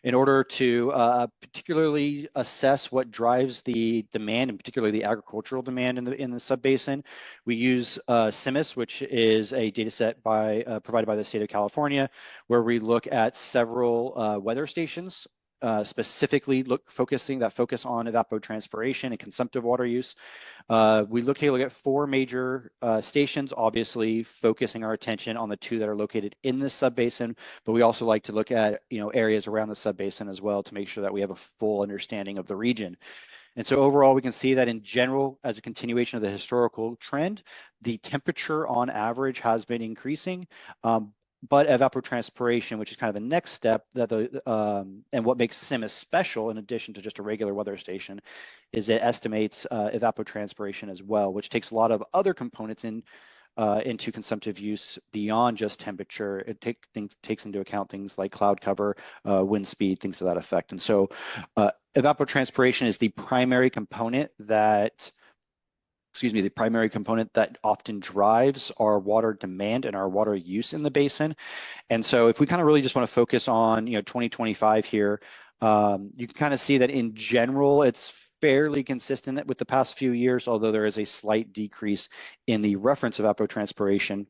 in order to particularly assess what drives the demand, and particularly the agricultural demand in the subbasin, we use CIMIS, which is a data set provided by the state of California, where we look at several weather stations, specifically focus on evapotranspiration and consumptive water use. We take a look at 4 major stations, obviously focusing our attention on the 2 that are located in the subbasin, but we also like to look at areas around the subbasin as well to make sure that we have a full understanding of the region. And so overall, we can see that in general, as a continuation of the historical trend, the temperature on average has been increasing. But evapotranspiration, which is kind of the next step, and what makes CIMIS special, in addition to just a regular weather station, is it estimates evapotranspiration as well, which takes a lot of other components into consumptive use beyond just temperature. It takes into account things like cloud cover, wind speed, things to that effect. And so evapotranspiration is the primary component that often drives our water demand and our water use in the basin. And so if we kind of really just want to focus on 2025 here, you can kind of see that in general, it's fairly consistent with the past few years, although there is a slight decrease in the reference evapotranspiration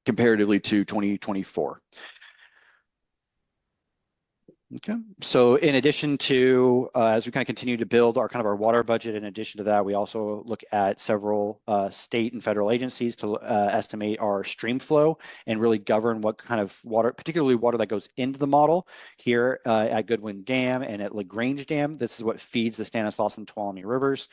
comparatively to 2024. Okay, so in addition to, as we kind of continue to build our water budget, in addition to that, we also look at several state and federal agencies to estimate our stream flow and really govern what kind of water, particularly water that goes into the model. Here at Goodwin Dam and at LaGrange Dam, this is what feeds the Stanislaus and Tuolumne rivers.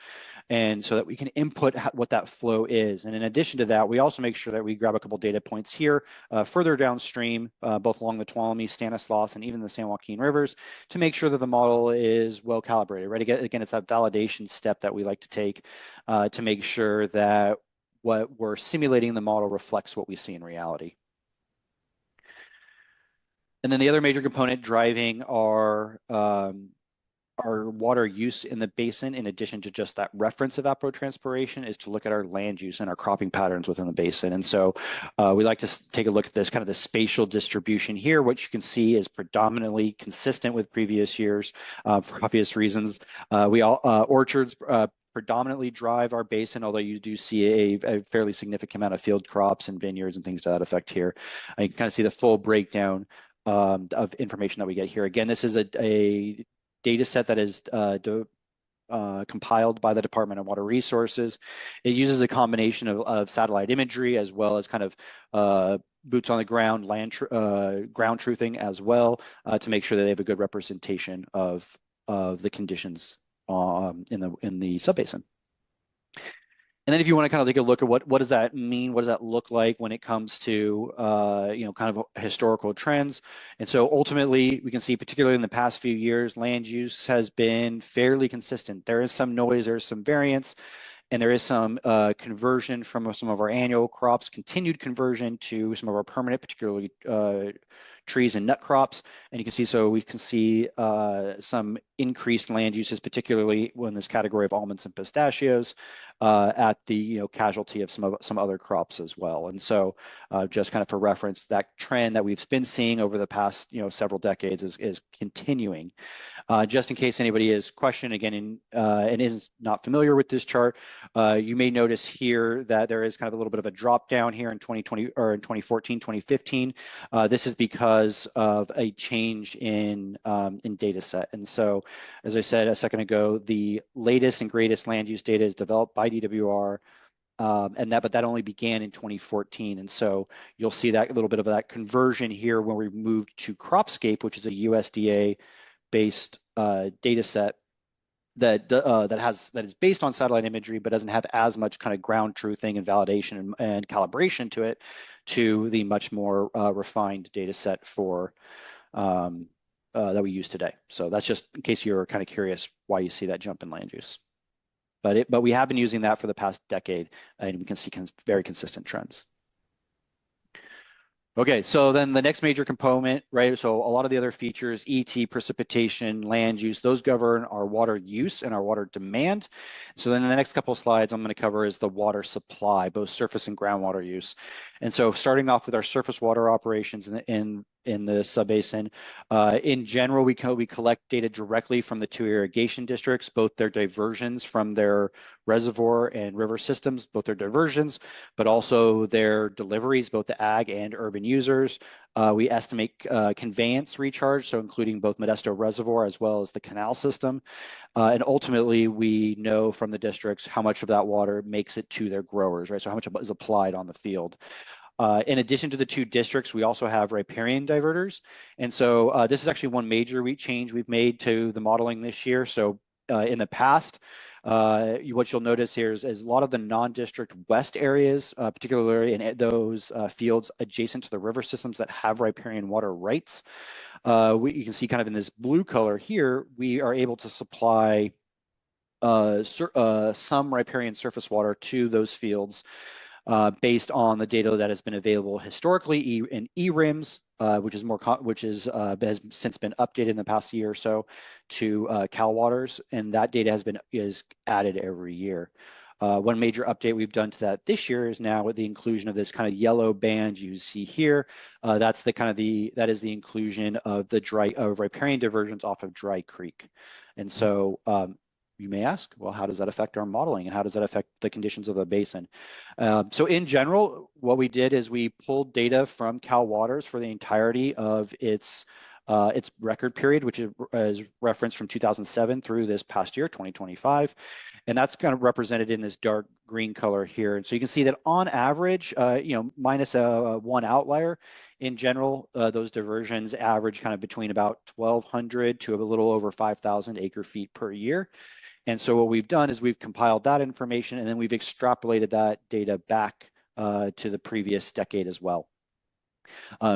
And so that we can input what that flow is. And in addition to that, we also make sure that we grab a couple data points here further downstream, both along the Tuolumne, Stanislaus, and even the San Joaquin rivers, to make sure that the model is well calibrated, right? Again, it's that validation step that we like to take to make sure that what we're simulating in the model reflects what we see in reality. And then the other major component driving our water use in the basin, in addition to just that reference evapotranspiration, is to look at our land use and our cropping patterns within the basin. And so we like to take a look at this kind of the spatial distribution here. What you can see is predominantly consistent with previous years for obvious reasons. Orchards predominantly drive our basin, although you do see a fairly significant amount of field crops and vineyards and things to that effect here. You can kind of see the full breakdown of information that we get here. Again, this is a data set that is compiled by the Department of Water Resources. It uses a combination of satellite imagery as well as kind of boots on the ground, ground truthing as well, to make sure that they have a good representation of the conditions in the subbasin. And then if you want to kind of take a look at what does that mean, what does that look like when it comes to kind of historical trends. And so ultimately we can see, particularly in the past few years, land use has been fairly consistent. There is some noise, there's some variance, and there is some conversion from some of our annual crops, continued conversion to some of our permanent, particularly trees and nut crops. And you can see, so we can see some increased land uses, particularly in this category of almonds and pistachios, at the casualty of some other crops as well. And so just kind of for reference, that trend that we've been seeing over the past several decades is continuing. Just in case anybody is questioning again and is not familiar with this chart, you may notice here that there is kind of a little bit of a drop down here in 2020 or in 2014, 2015. This is because of a change in data set. And so, as I said a second ago, the latest and greatest land use data is developed by DWR. But that only began in 2014. And so you'll see that a little bit of that conversion here when we moved to Cropscape, which is a USDA based data set that is based on satellite imagery, but doesn't have as much kind of ground truthing and validation and calibration to it, to the much more refined data set for that we use today. So that's just in case you're kind of curious why you see that jump in land use. But we have been using that for the past decade, and we can see very consistent trends. Okay, so then the next major component, right? So a lot of the other features, ET, precipitation, land use, those govern our water use and our water demand. So then in the next couple of slides, I'm going to cover is the water supply, both surface and groundwater use. And so starting off with our surface water operations in the subbasin, in general, we collect data directly from the two irrigation districts, both their diversions from their reservoir and river systems, both their diversions, but also their deliveries, both to ag and urban users. We estimate conveyance recharge, so including both Modesto Reservoir as well as the canal system. And ultimately, we know from the districts how much of that water makes it to their growers, right? So how much is applied on the field. In addition to the two districts, we also have riparian diverters. And so this is actually one major change we've made to the modeling this year. So in the past, what you'll notice here is a lot of the non-district west areas, particularly in those fields adjacent to the river systems that have riparian water rights. You can see kind of in this blue color here, we are able to supply some riparian surface water to those fields based on the data that has been available historically in eRIMS, which has since been updated in the past year or so to CalWaters, and that data is added every year. One major update we've done to that this year is now with the inclusion of this kind of yellow band you see here. That is the inclusion of the riparian diversions off of Dry Creek. And so you may ask, well, how does that affect our modeling and how does that affect the conditions of the basin? So in general, what we did is we pulled data from CalWaters for the entirety of its record period, which is referenced from 2007 through this past year, 2025. And that's kind of represented in this dark green color here. And so you can see that on average, minus one outlier, in general, those diversions average kind of between about 1,200 to a little over 5,000 acre feet per year. And so what we've done is we've compiled that information and then we've extrapolated that data back to the previous decade as well.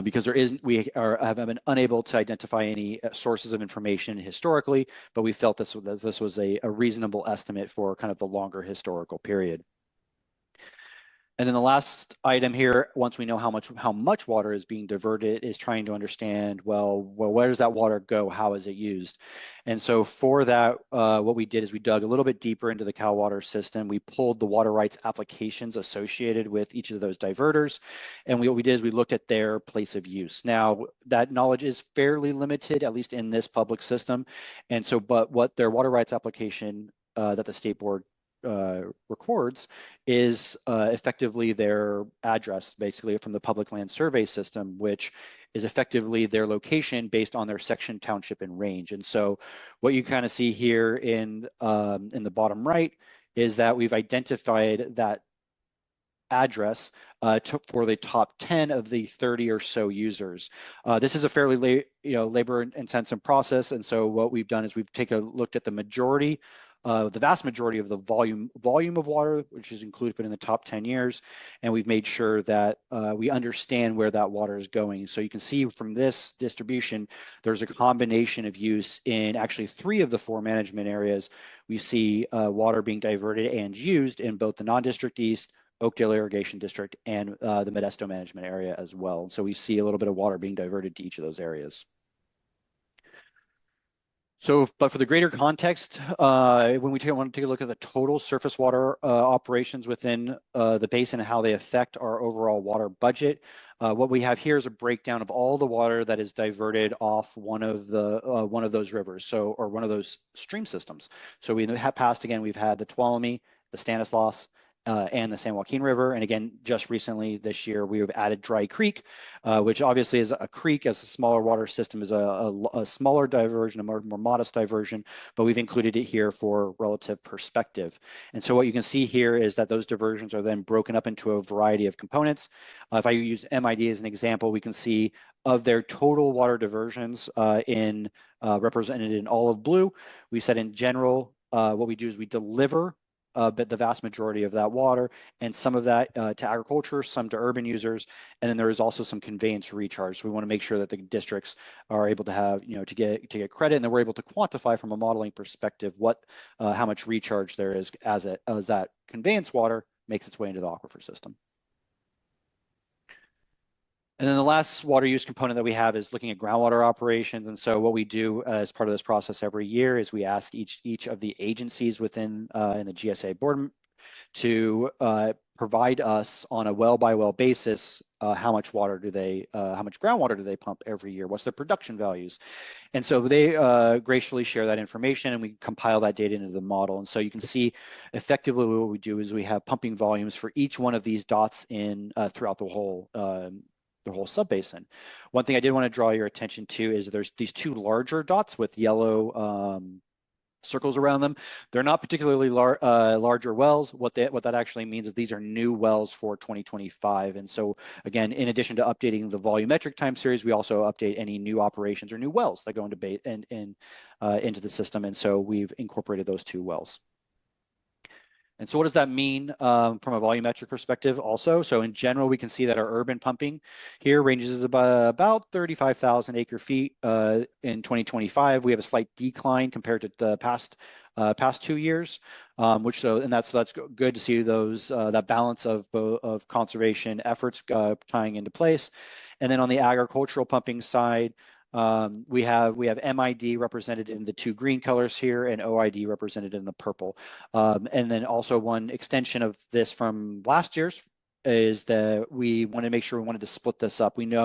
Because we have been unable to identify any sources of information historically, but we felt this was a reasonable estimate for kind of the longer historical period. And then the last item here, once we know how much water is being diverted, is trying to understand, well, where does that water go? How is it used? And so for that, what we did is we dug a little bit deeper into the CalWaters system. We pulled the water rights applications associated with each of those diverters. And what we did is we looked at their place of use. Now, that knowledge is fairly limited, at least in this public system. And so, but what their water rights application that the state board records is effectively their address, basically from the public land survey system, which is effectively their location based on their section, township, and range. And so what you kind of see here in the bottom right is that we've identified that address for the top 10 of the 30 or so users. This is a fairly labor-intensive process, and so what we've done is we've looked at the vast majority of the volume of water, which is included in the top 10 years, and we've made sure that we understand where that water is going. So you can see from this distribution, there's a combination of use in actually 3 of the 4 management areas. We see water being diverted and used in both the non-district east, Oakdale Irrigation District, and the Modesto management area as well. So we see a little bit of water being diverted to each of those areas. So, but for the greater context, when we want to take a look at the total surface water operations within the basin and how they affect our overall water budget, what we have here is a breakdown of all the water that is diverted off one of those rivers, or one of those stream systems. So we have passed, again, we've had the Tuolumne, the Stanislaus, and the San Joaquin River. And again, just recently this year, we have added Dry Creek, which obviously is a creek as a smaller water system, is a smaller diversion, a more modest diversion, but we've included it here for relative perspective. And so what you can see here is that those diversions are then broken up into a variety of components. If I use MID as an example, we can see of their total water diversions represented in olive blue. We said in general, what we do is we deliver but the vast majority of that water, and some of that to agriculture, some to urban users, and then there is also some conveyance recharge. So we want to make sure that the districts are able to have, to get credit, and then we're able to quantify from a modeling perspective how much recharge there is as that conveyance water makes its way into the aquifer system. And then the last water use component that we have is looking at groundwater operations. And so what we do as part of this process every year is we ask each of the agencies within in the GSA board to provide us on a well by well basis how much groundwater do they pump every year? What's their production values? And so they gracefully share that information, and we compile that data into the model. And so you can see effectively what we do is we have pumping volumes for each one of these dots throughout the whole subbasin. One thing I did want to draw your attention to is there's these 2 larger dots with yellow circles around them. They're not particularly larger wells. What that actually means is these are new wells for 2025. And so again, in addition to updating the volumetric time series, we also update any new operations or new wells that go into the system. And so we've incorporated those 2 wells. And so what does that mean from a volumetric perspective also? So in general, we can see that our urban pumping here ranges about 35,000 acre feet in 2025. We have a slight decline compared to the past past 2 years, which and that's good to see those that balance of conservation efforts tying into place. And then on the agricultural pumping side, we have MID represented in the 2 green colors here and OID represented in the purple. And then also one extension of this from last year's is that we want to make sure we wanted to split this up. We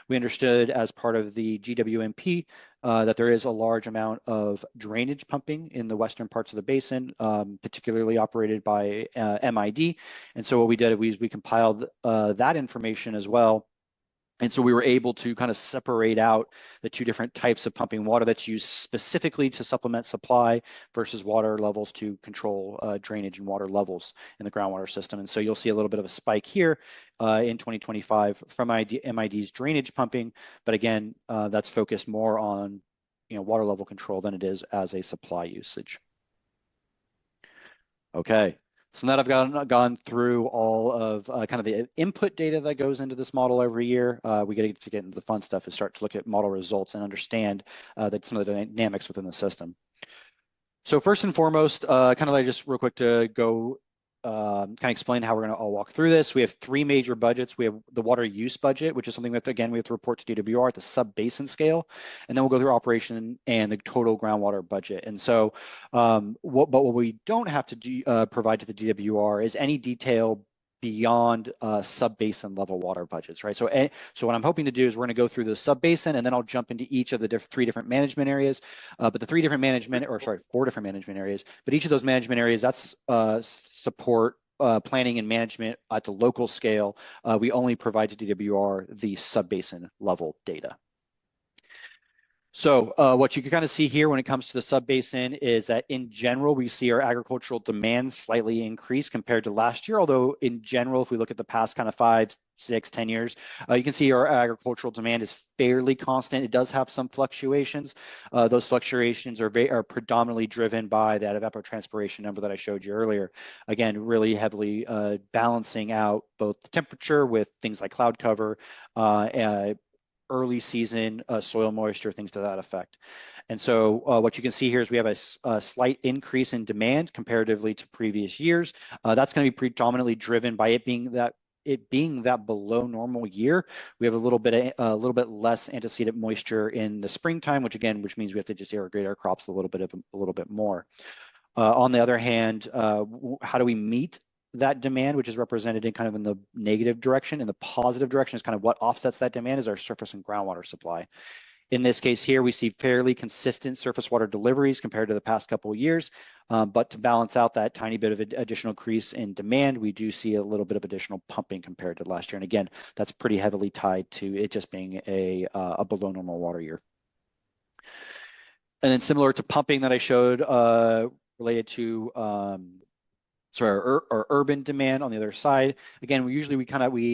understood as part of the GWMP that there is a large amount of drainage pumping in the western parts of the basin, particularly operated by MID. And so what we did is we compiled that information as well. And so we were able to kind of separate out the 2 different types of pumping water that's used specifically to supplement supply versus water levels to control drainage and water levels in the groundwater system. And so you'll see a little bit of a spike here in 2025 from MID's drainage pumping. But again, that's focused more on water level control than it is as a supply usage. Okay. So now that I've gone through all of kind of the input data that goes into this model every year, we get to get into the fun stuff and start to look at model results and understand that some of the dynamics within the system. So first and foremost, kind of like just real quick to go kind of explain how we're going to all walk through this. We have 3 major budgets. We have the water use budget, which is something that, again, we have to report to DWR at the sub-basin scale. And then we'll go through operation and the total groundwater budget. And so what we don't have to provide to the DWR is any detail beyond sub-basin level water budgets, right? So what I'm hoping to do is we're going to go through the sub-basin and then I'll jump into each of the 3 different management areas. But the 4 different management areas, but each of those management areas, that's support planning and management at the local scale. We only provide to DWR the sub-basin level data. So what you can kind of see here when it comes to the sub-basin is that in general, we see our agricultural demand slightly increase compared to last year. Although in general, if we look at the past kind of 5, 6, 10 years, you can see our agricultural demand is fairly constant. It does have some fluctuations. Those fluctuations are predominantly driven by that evapotranspiration number that I showed you earlier. Again, really heavily balancing out both the temperature with things like cloud cover, early season soil moisture, things to that effect. And so what you can see here is we have a slight increase in demand comparatively to previous years. That's going to be predominantly driven by it being that below normal year. We have a little bit less antecedent moisture in the springtime, which means we have to just irrigate our crops a little bit more. On the other hand, how do we meet that demand, which is represented in kind of in the negative direction? In the positive direction is kind of what offsets that demand is our surface and groundwater supply. In this case here, we see fairly consistent surface water deliveries compared to the past couple of years. But to balance out that tiny bit of additional increase in demand, we do see a little bit of additional pumping compared to last year. And again, that's pretty heavily tied to it just being a below normal water year. And then similar to pumping that I showed related to our urban demand on the other side. Again, we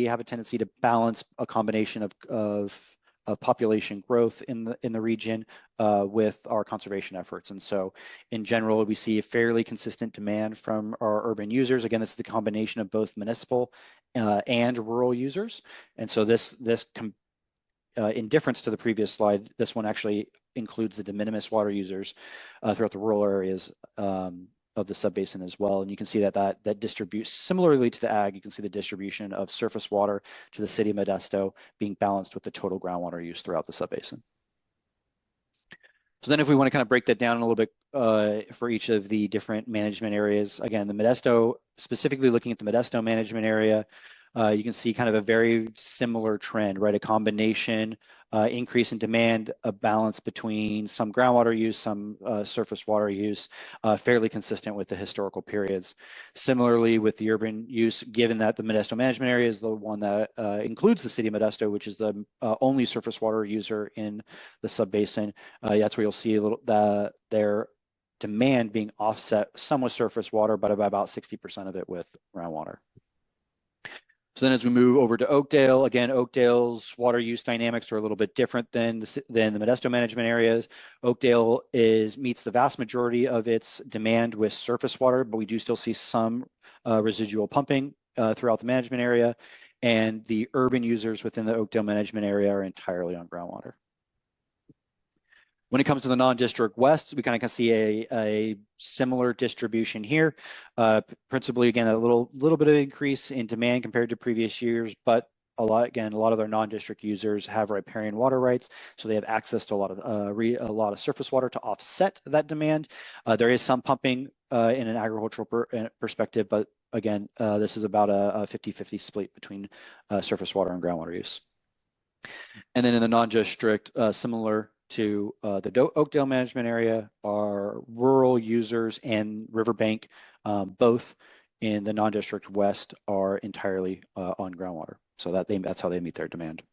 have a tendency to balance a combination of population growth in the region with our conservation efforts. And so in general, we see a fairly consistent demand from our urban users. Again, this is the combination of both municipal and rural users. And so this in difference to the previous slide, this one actually includes the de minimis water users throughout the rural areas of the subbasin as well. And you can see that distributes similarly to the ag. You can see the distribution of surface water to the city of Modesto being balanced with the total groundwater use throughout the subbasin. So then if we want to kind of break that down a little bit for each of the different management areas, again, the Modesto, specifically looking at the Modesto management area, you can see kind of a very similar trend, right? A combination increase in demand, a balance between some groundwater use, some surface water use, fairly consistent with the historical periods. Similarly with the urban use, given that the Modesto management area is the one that includes the city of Modesto, which is the only surface water user in the subbasin, that's where you'll see their demand being offset some with surface water, but by about 60% of it with groundwater. So then as we move over to Oakdale, again, Oakdale's water use dynamics are a little bit different than the Modesto management areas. Oakdale meets the vast majority of its demand with surface water, but we do still see some residual pumping throughout the management area. And the urban users within the Oakdale management area are entirely on groundwater. When it comes to the non-district west, we kind of can see a similar distribution here. Principally, again, a little bit of increase in demand compared to previous years, but a lot of their non-district users have riparian water rights, so they have access to a lot of surface water to offset that demand. There is some pumping in an agricultural perspective, but again, this is about a 50-50 split between surface water and groundwater use. And then in the non-district, similar to the Oakdale management area, are rural users and riverbank, both in the non-district west, are entirely on groundwater. So that's how they meet their demand.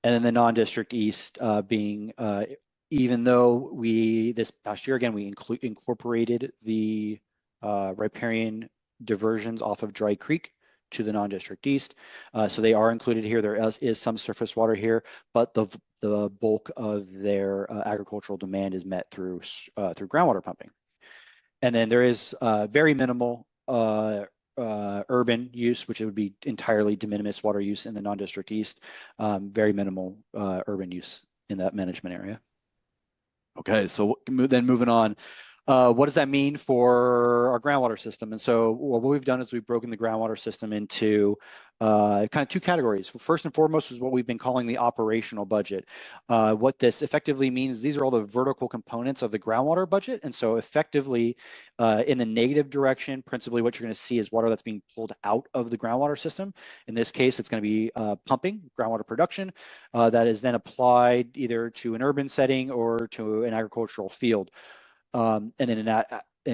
And then the non-district east being, even though this past year, again, we incorporated the riparian diversions off of Dry Creek to the non-district east. So they are included here. There is some surface water here, but the bulk of their agricultural demand is met through groundwater pumping. And then there is very minimal urban use, which it would be entirely de minimis water use in the non-district east, very minimal urban use in that management area. Okay, so then moving on. What does that mean for our groundwater system? And so what we've done is we've broken the groundwater system into kind of two categories. First and foremost is what we've been calling the operational budget. What this effectively means, these are all the vertical components of the groundwater budget. And so effectively in the negative direction, principally what you're going to see is water that's being pulled out of the groundwater system. In this case, it's going to be pumping, groundwater production, that is then applied either to an urban setting or to an agricultural field. And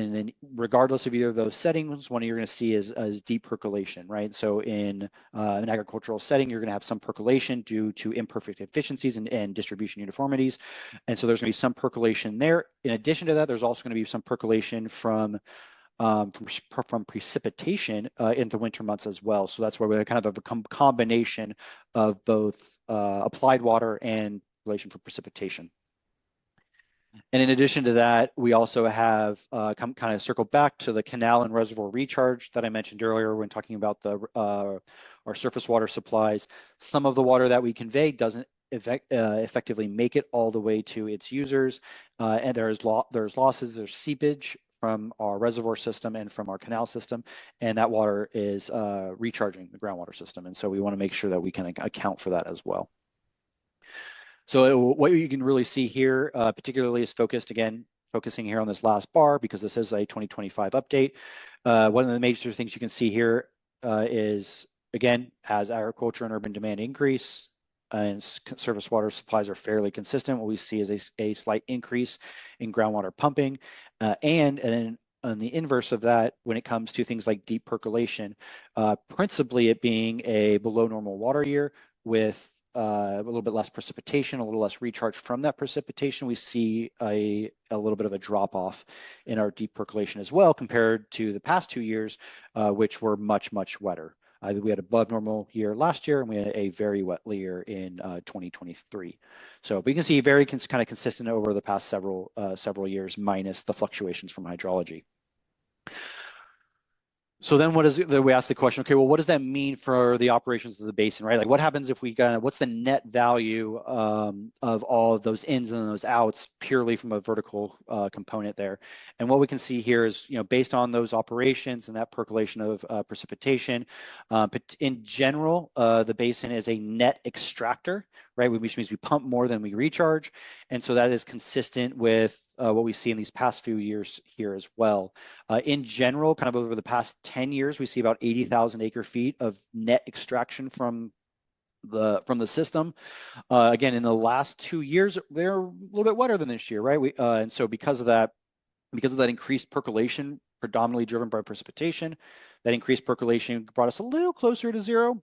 then regardless of either of those settings, one you're going to see is deep percolation, right? So in an agricultural setting, you're going to have some percolation due to imperfect efficiencies and distribution uniformities. And so there's going to be some percolation there. In addition to that, there's also going to be some percolation from precipitation in the winter months as well. So that's where we kind of have a combination of both applied water and relation for precipitation. And in addition to that, we also have kind of circle back to the canal and reservoir recharge that I mentioned earlier when talking about our surface water supplies. Some of the water that we convey doesn't effectively make it all the way to its users, and there's losses, there's seepage from our reservoir system and from our canal system, and that water is recharging the groundwater system. And so we want to make sure that we can account for that as well. So what you can really see here, particularly is focusing here on this last bar, because this is a 2025 update. One of the major things you can see here is, again, as agriculture and urban demand increase and surface water supplies are fairly consistent, what we see is a slight increase in groundwater pumping. And then on the inverse of that, when it comes to things like deep percolation, principally it being a below normal water year with a little bit less precipitation, a little less recharge from that precipitation, we see a little bit of a drop off in our deep percolation as well, compared to the past 2 years, which were much, much wetter. We had above normal year last year, and we had a very wet year in 2023. So we can see very kind of consistent over the past several years, minus the fluctuations from hydrology. So then we ask the question, okay, well, what does that mean for the operations of the basin, right? Like what happens if what's the net value of all of those ins and those outs purely from a vertical component there? And what we can see here is, based on those operations and that percolation of precipitation, but in general, the basin is a net extractor, right? Which means we pump more than we recharge. And so that is consistent with what we see in these past few years here as well. In general, kind of over the past 10 years, we see about 80,000 acre feet of net extraction from the system. Again, in the last 2 years, they're a little bit wetter than this year, right? And so because of that increased percolation, predominantly driven by precipitation, that increased percolation brought us a little closer to zero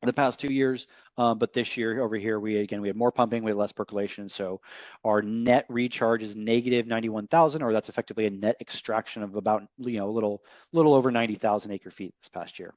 in the past 2 years, but this year over here, we had more pumping, we had less percolation, so our net recharge is negative 91,000, or that's effectively a net extraction of about a little over 90,000 acre feet this past year.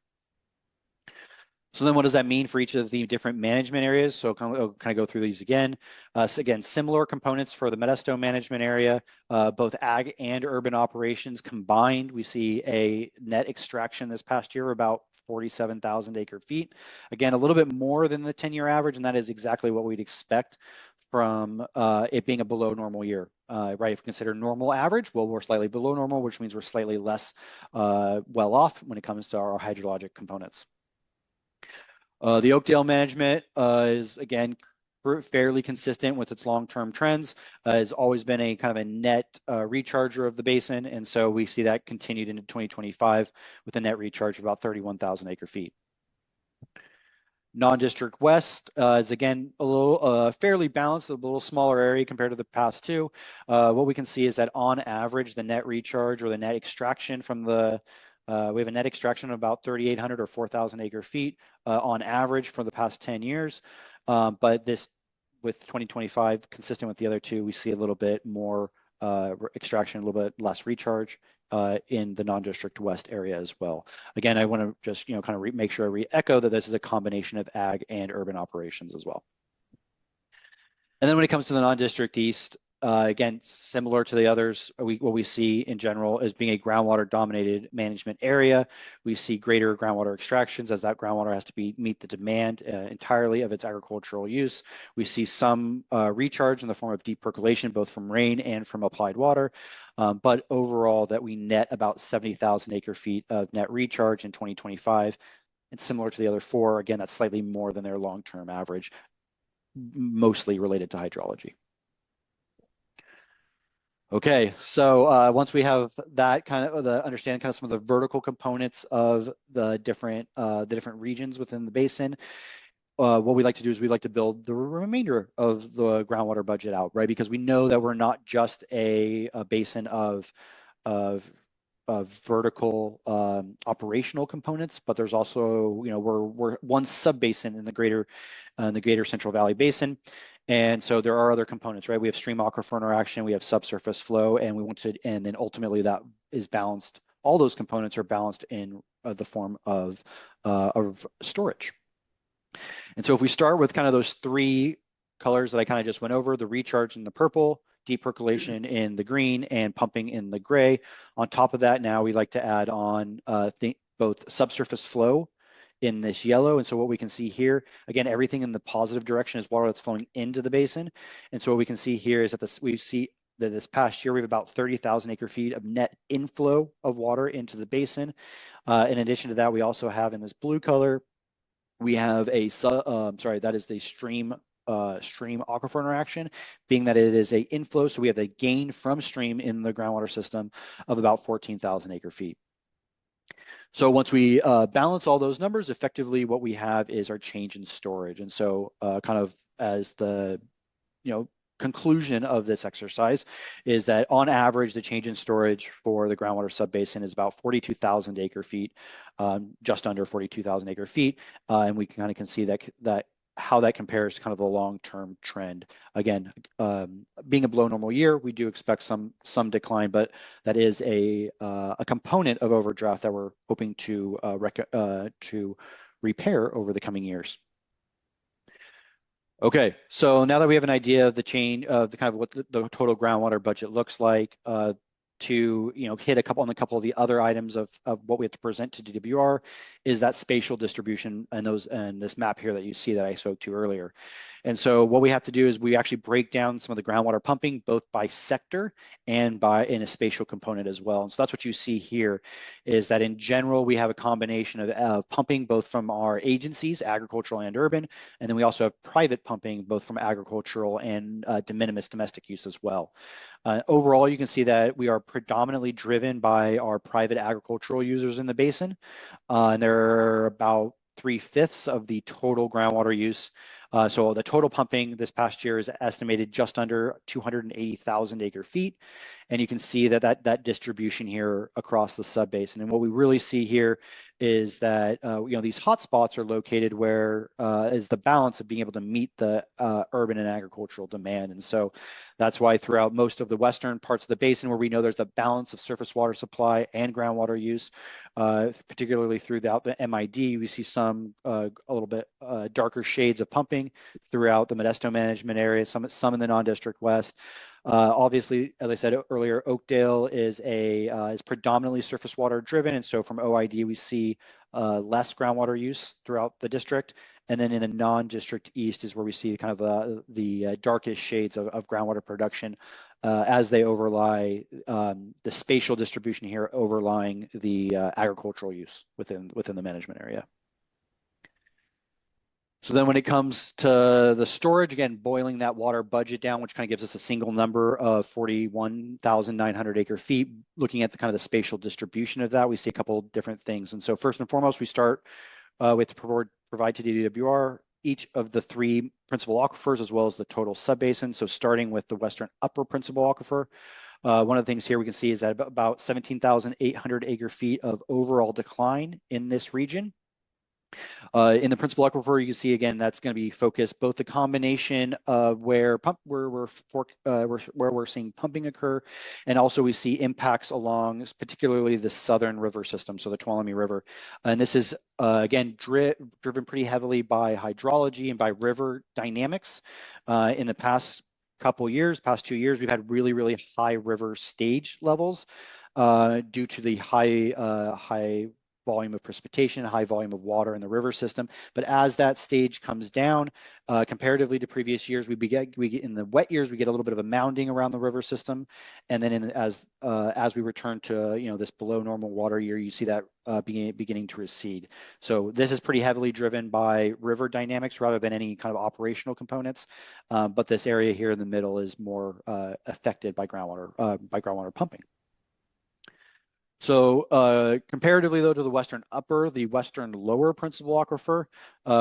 So then what does that mean for each of the different management areas? So kind of go through these again. So again, similar components for the Meadow management area, both ag and urban operations combined. We see a net extraction this past year about 47,000 acre feet. Again, a little bit more than the 10-year average, and that is exactly what we'd expect from it being a below normal year, right? If we consider normal average, well, we're slightly below normal, which means we're slightly less well off when it comes to our hydrologic components. The Oakdale management is, again, fairly consistent with its long-term trends. Has always been a kind of a net recharger of the basin, and so we see that continued into 2025 with a net recharge of about 31,000 acre feet. Non-district west is, again, a little fairly balanced, a little smaller area compared to the past two. What we can see is that on average, the net recharge or the net extraction from the we have a net extraction of about 3,800 or 4,000 acre feet on average for the past 10 years. But this, with 2025, consistent with the other two, we see a little bit more extraction, a little bit less recharge in the non-district west area as well. Again, I want to just kind of make sure I re-echo that this is a combination of ag and urban operations as well. And then when it comes to the non-district east, again, similar to the others, what we see in general is being a groundwater dominated management area. We see greater groundwater extractions as that groundwater has to meet the demand entirely of its agricultural use. We see some recharge in the form of deep percolation, both from rain and from applied water. But overall, that we net about 70,000 acre feet of net recharge in 2025. And similar to the other four, again, that's slightly more than their long-term average, mostly related to hydrology. Okay, so once we have that kind of understand kind of some of the vertical components of the different regions within the basin, what we like to do is we like to build the remainder of the groundwater budget out, right? Because we know that we're not just a basin of vertical operational components, but there's also, we're one sub-basin in the greater Central Valley Basin. And so there are other components, right? We have stream aquifer interaction, we have subsurface flow, and and then ultimately that is balanced. All those components are balanced in the form of storage. And so if we start with kind of those three colors that I kind of just went over, the recharge in the purple, deep percolation in the green, and pumping in the gray. On top of that, now we like to add on both subsurface flow in this yellow. And so what we can see here, again, everything in the positive direction is water that's flowing into the basin. And so what we can see here is that we see that this past year, we have about 30,000 acre feet of net inflow of water into the basin. In addition to that, we also have in this blue color, we have that is the stream aquifer interaction, being that it is a inflow. So we have a gain from stream in the groundwater system of about 14,000 acre feet. So once we balance all those numbers, effectively what we have is our change in storage. And so kind of as the conclusion of this exercise is that on average, the change in storage for the groundwater subbasin is about 42,000 acre feet, just under 42,000 acre feet. And we kind of can see that how that compares to kind of the long-term trend. Again, being a below normal year, we do expect some decline, but that is a component of overdraft that we're hoping to repair over the coming years. Okay, so now that we have an idea of the change of the kind of what the total groundwater budget looks like, to hit a couple of the other items of what we have to present to DWR is that spatial distribution and this map here that you see that I spoke to earlier. And so what we have to do is we actually break down some of the groundwater pumping both by sector and in a spatial component as well. And so that's what you see here is that in general, we have a combination of pumping both from our agencies, agricultural and urban, and then we also have private pumping both from agricultural and de minimis domestic use as well. Overall, you can see that we are predominantly driven by our private agricultural users in the basin, and they're about 3/5 of the total groundwater use. So the total pumping this past year is estimated just under 280,000 acre feet. And you can see that distribution here across the subbasin. And what we really see here is that these hotspots are located where is the balance of being able to meet the urban and agricultural demand. And so that's why throughout most of the western parts of the basin where we know there's a balance of surface water supply and groundwater use, particularly throughout the MID, we see some a little bit darker shades of pumping throughout the Modesto management area, some in the non-district west. Obviously, as I said earlier, Oakdale is predominantly surface water driven, and so from OID we see less groundwater use throughout the district. And then in the non-district east is where we see kind of the darkest shades of groundwater production as they overlie the spatial distribution here overlying the agricultural use within the management area. So then when it comes to the storage, again, boiling that water budget down, which kind of gives us a single number of 41,900 acre feet, looking at the kind of the spatial distribution of that, we see a couple different things. And so first and foremost, we start with provide to DWR each of the three principal aquifers as well as the total subbasins. So starting with the western upper principal aquifer, one of the things here we can see is that about 17,800 acre feet of overall decline in this region. In the principal aquifer, you can see again that's going to be focused both the combination of where we're seeing pumping occur, and also we see impacts along particularly the southern river system, so the Tuolumne River, and this is again driven pretty heavily by hydrology and by river dynamics. In the past 2 years, we've had really high river stage levels due to the high volume of precipitation, high volume of water in the river system. But as that stage comes down, comparatively to previous years, we get in the wet years, we get a little bit of a mounding around the river system. And then as we return to this below normal water year, you see that beginning to recede. So this is pretty heavily driven by river dynamics rather than any kind of operational components. But this area here in the middle is more affected by groundwater pumping. So comparatively, though, to the western lower principal aquifer,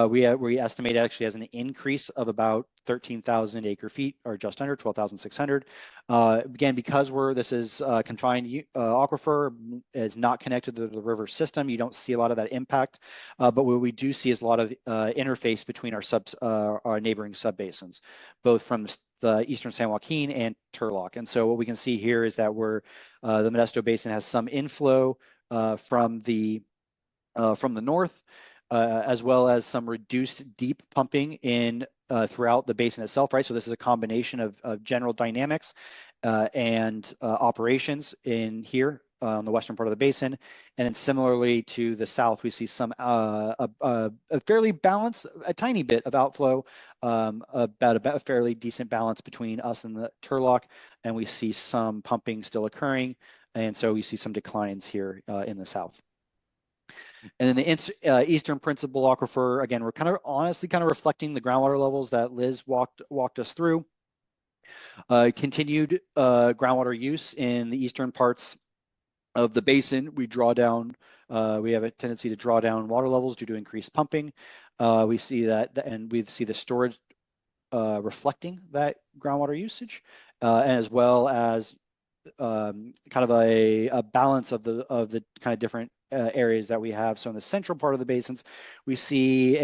we estimate actually has an increase of about 13,000 acre feet, or just under 12,600. Again, because this is confined aquifer, is not connected to the river system, you don't see a lot of that impact. But what we do see is a lot of interface between our neighboring subbasins, both from the eastern San Joaquin and Turlock. And so what we can see here is that the Modesto Basin has some inflow from the north, as well as some reduced deep pumping in throughout the basin itself, right? So this is a combination of general dynamics and operations in here on the western part of the basin. And then similarly to the south, we see some a fairly balanced, a tiny bit of outflow, about a fairly decent balance between us and the Turlock, and we see some pumping still occurring, and so we see some declines here in the south. And then the eastern principal aquifer, again, we're kind of honestly kind of reflecting the groundwater levels that Liz walked us through. Continued groundwater use in the eastern parts of the basin. We have a tendency to draw down water levels due to increased pumping. We see that, and we see the storage reflecting that groundwater usage, as well as kind of a balance of the kind of different areas that we have. So in the central part of the basins, we see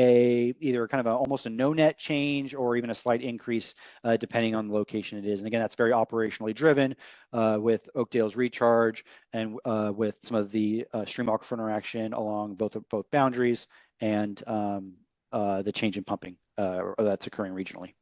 either kind of almost a no net change or even a slight increase depending on the location it is. And again, that's very operationally driven with Oakdale's recharge and with some of the stream aquifer interaction along both boundaries and the change in pumping that's occurring regionally.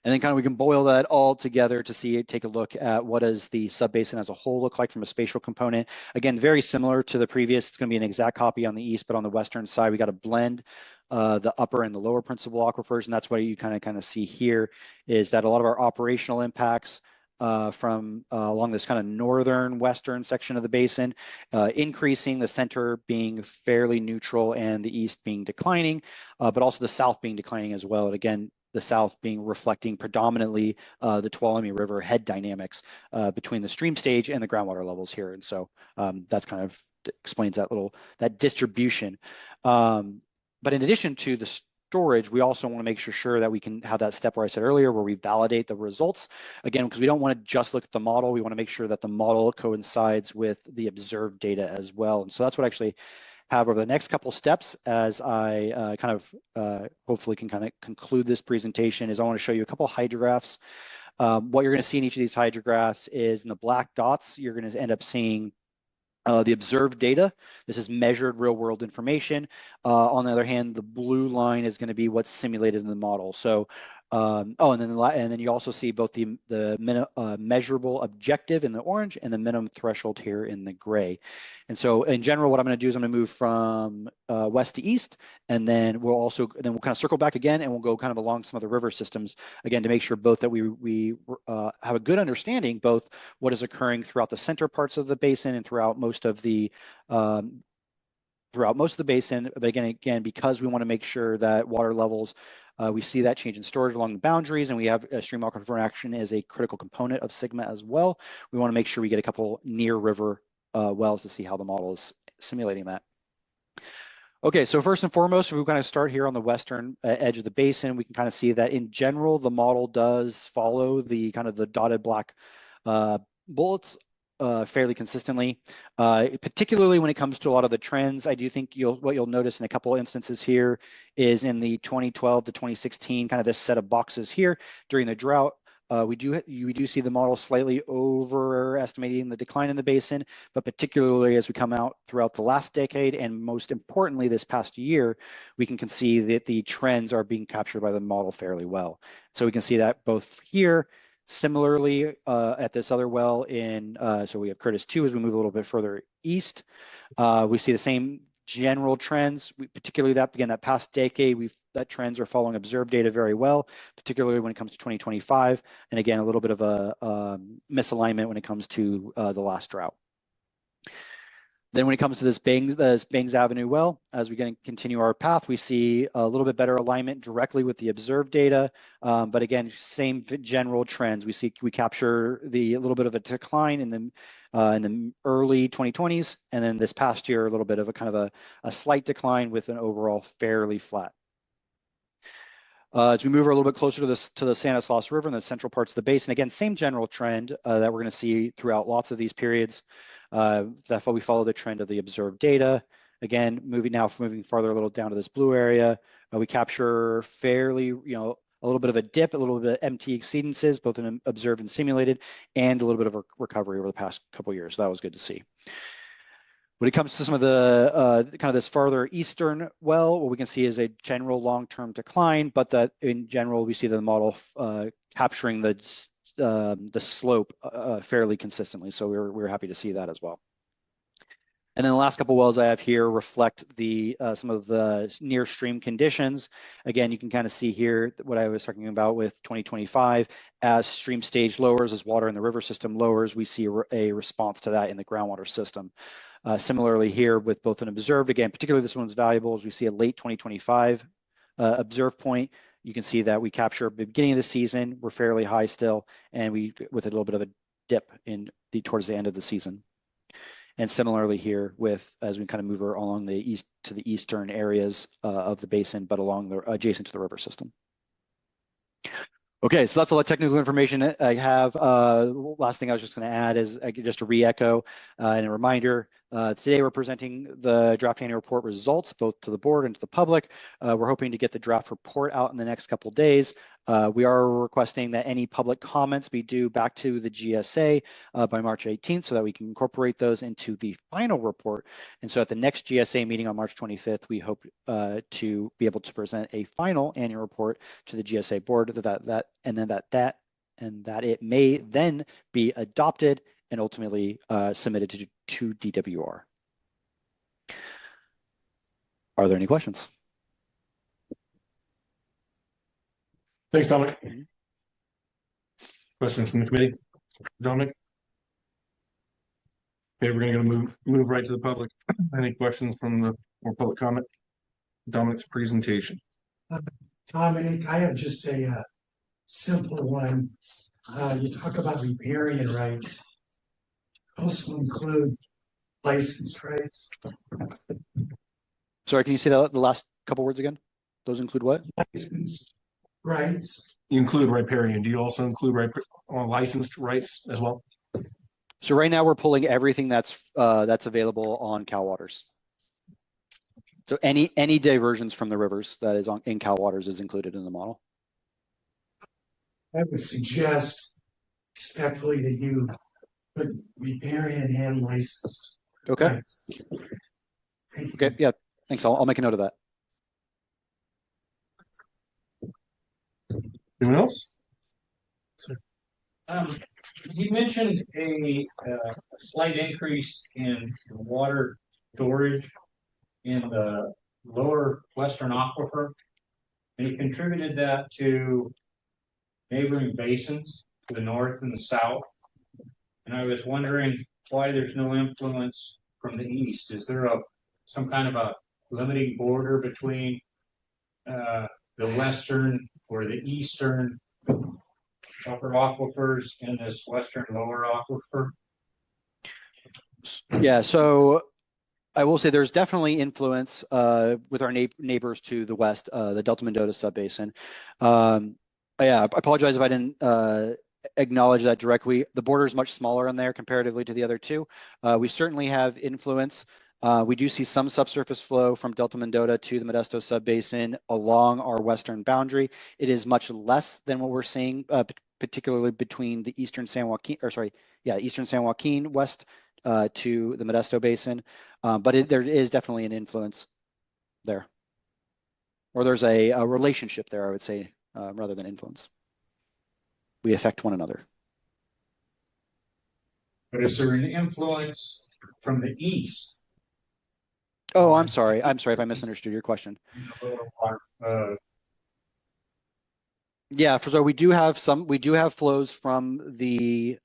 And then kind of we can boil that all together to take a look at what does the subbasin as a whole look like from a spatial component. Again, very similar to the previous. It's going to be an exact copy on the east, but on the western side, we got to blend the upper and the lower principal aquifers. And that's what you kind of see here is that a lot of our operational impacts from along this kind of northern western section of the basin, increasing, the center being fairly neutral and the east being declining, but also the south being declining as well. And again, the south being reflecting predominantly the Tuolumne River head dynamics between the stream stage and the groundwater levels here. And so that's kind of explains that distribution. But in addition to the storage, we also want to make sure that we can have that step where I said earlier, where we validate the results. Again, because we don't want to just look at the model, we want to make sure that the model coincides with the observed data as well. And so that's what I actually have over the next couple steps as I hopefully can kind of conclude this presentation is I want to show you a couple of hydrographs. What you're going to see in each of these hydrographs is in the black dots, you're going to end up seeing the observed data. This is measured real world information. On the other hand, the blue line is going to be what's simulated in the model. So and then you also see both the measurable objective in the orange and the minimum threshold here in the gray. And so in general, what I'm going to do is I'm going to move from west to east, and then we'll kind of circle back again, and we'll go kind of along some of the river systems again to make sure both that we have a good understanding both what is occurring throughout the center parts of the basin and throughout most of the basin. But again, because we want to make sure that water levels, we see that change in storage along the boundaries, and we have stream aquifer action as a critical component of Sigma as well. We want to make sure we get a couple near river wells to see how the model is simulating that. Okay, so first and foremost, we kind of start here on the western edge of the basin. We can kind of see that in general, the model does follow the kind of the dotted black bullets fairly consistently, particularly when it comes to a lot of the trends. I do think what you'll notice in a couple of instances here is in the 2012 to 2016, kind of this set of boxes here during the drought. We do see the model slightly overestimating the decline in the basin, but particularly as we come out throughout the last decade, and most importantly this past year, we can see that the trends are being captured by the model fairly well. So we can see that both here. Similarly, at this other well in, so we have Curtis 2 as we move a little bit further east. We see the same general trends, particularly that past decade, that trends are following observed data very well, particularly when it comes to 2025. And again, a little bit of a misalignment when it comes to the last drought. Then when it comes to this Bangs Avenue well, as we continue our path, we see a little bit better alignment directly with the observed data. But again, same general trends. We capture a little bit of a decline in the early 2020s, and then this past year, a little bit of a slight decline with an overall fairly flat. As we move a little bit closer to the Stanislaus River in the central parts of the basin, again, same general trend that we're going to see throughout lots of these periods. That's why we follow the trend of the observed data. Again, moving farther a little down to this blue area, we capture fairly, a little bit of a dip, a little bit of MT exceedances, both in observed and simulated, and a little bit of a recovery over the past couple of years. So that was good to see. When it comes to some of the kind of this farther eastern well, what we can see is a general long-term decline, but that in general we see the model capturing the slope fairly consistently. So we're happy to see that as well. And then the last couple wells I have here reflect some of the near stream conditions. Again, you can kind of see here what I was talking about with 2025. As stream stage lowers, as water in the river system lowers, we see a response to that in the groundwater system. Similarly here with both an observed, again, particularly this one's valuable as we see a late 2025 observed point. You can see that we capture the beginning of the season, we're fairly high still, and with a little bit of a dip towards the end of the season. And similarly here as we kind of move along the east to the eastern areas of the basin, but adjacent to the river system. Okay, so that's all the technical information I have. Last thing I was just going to add is just a re-echo and a reminder. Today we're presenting the draft annual report results both to the board and to the public. We're hoping to get the draft report out in the next couple of days. We are requesting that any public comments be due back to the GSA by March 18th so that we can incorporate those into the final report. And so at the next GSA meeting on March 25th, we hope to be able to present a final annual report to the GSA board that it may then be adopted and ultimately submitted to DWR. Are there any questions? Thanks, Dominic. Questions from the committee? Dominic? Okay, we're going to move right to the public. Any questions from the more public comment? Dominic's presentation. Dominic, I have just a simple one. You talk about riparian rights. Also include licensed rights. Sorry, can you say the last couple words again? Those include what? Licensed rights. You include riparian. Do you also include licensed rights as well? So right now we're pulling everything that's available on Cal Waters. So any diversions from the rivers that is in Cal Waters is included in the model. I would suggest respectfully that you put riparian and licensed. Okay. Rights. Thank you. Okay. Yeah. Thanks. I'll make a note of that. Anyone else? You mentioned a slight increase in water storage in the lower western aquifer, and you contributed that to neighboring basins to the north and the south. And I was wondering why there's no influence from the east. Is there some kind of a limiting border between the western or the eastern upper aquifers and this western lower aquifer? Yeah, so I will say there's definitely influence with our neighbors to the west, the Delta Mendota subbasin. Yeah, I apologize if I didn't acknowledge that directly. The border is much smaller in there comparatively to the other two. We certainly have influence. We do see some subsurface flow from Delta Mendota to the Modesto subbasin along our western boundary. It is much less than what we're seeing, particularly between the eastern San Joaquin, eastern San Joaquin west to the Modesto basin. But there is definitely an influence there, or there's a relationship there, I would say, rather than influence. We affect one another. But is there an influence from the east? Oh, I'm sorry if I misunderstood your question. Yeah, so we do have flows from the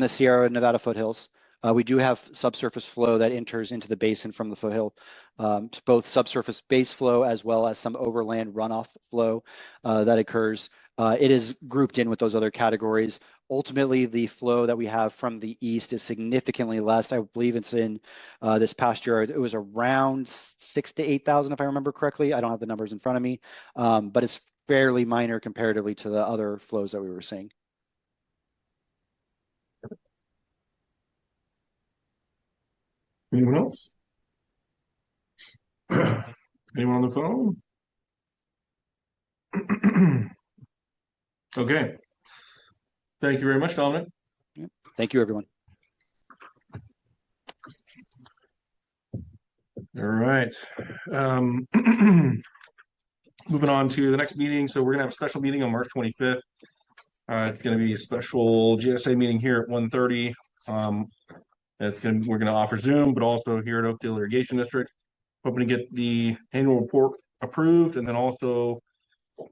Sierra Nevada foothills. We do have subsurface flow that enters into the basin from the foothill, both subsurface base flow as well as some overland runoff flow that occurs. It is grouped in with those other categories. Ultimately, the flow that we have from the east is significantly less. I believe it's in this past year, it was around 6,000 to 8,000, if I remember correctly. I don't have the numbers in front of me, but it's fairly minor comparatively to the other flows that we were seeing. Anyone else? Anyone on the phone? Okay. Thank you very much, Dominic. Thank you, everyone. All right. Moving on to the next meeting. So we're gonna have a special meeting on March 25th. It's gonna be a special GSA meeting here at 1:30. We're gonna offer Zoom, but also here at Oakdale Irrigation District. Hoping to get the annual report approved, and then also I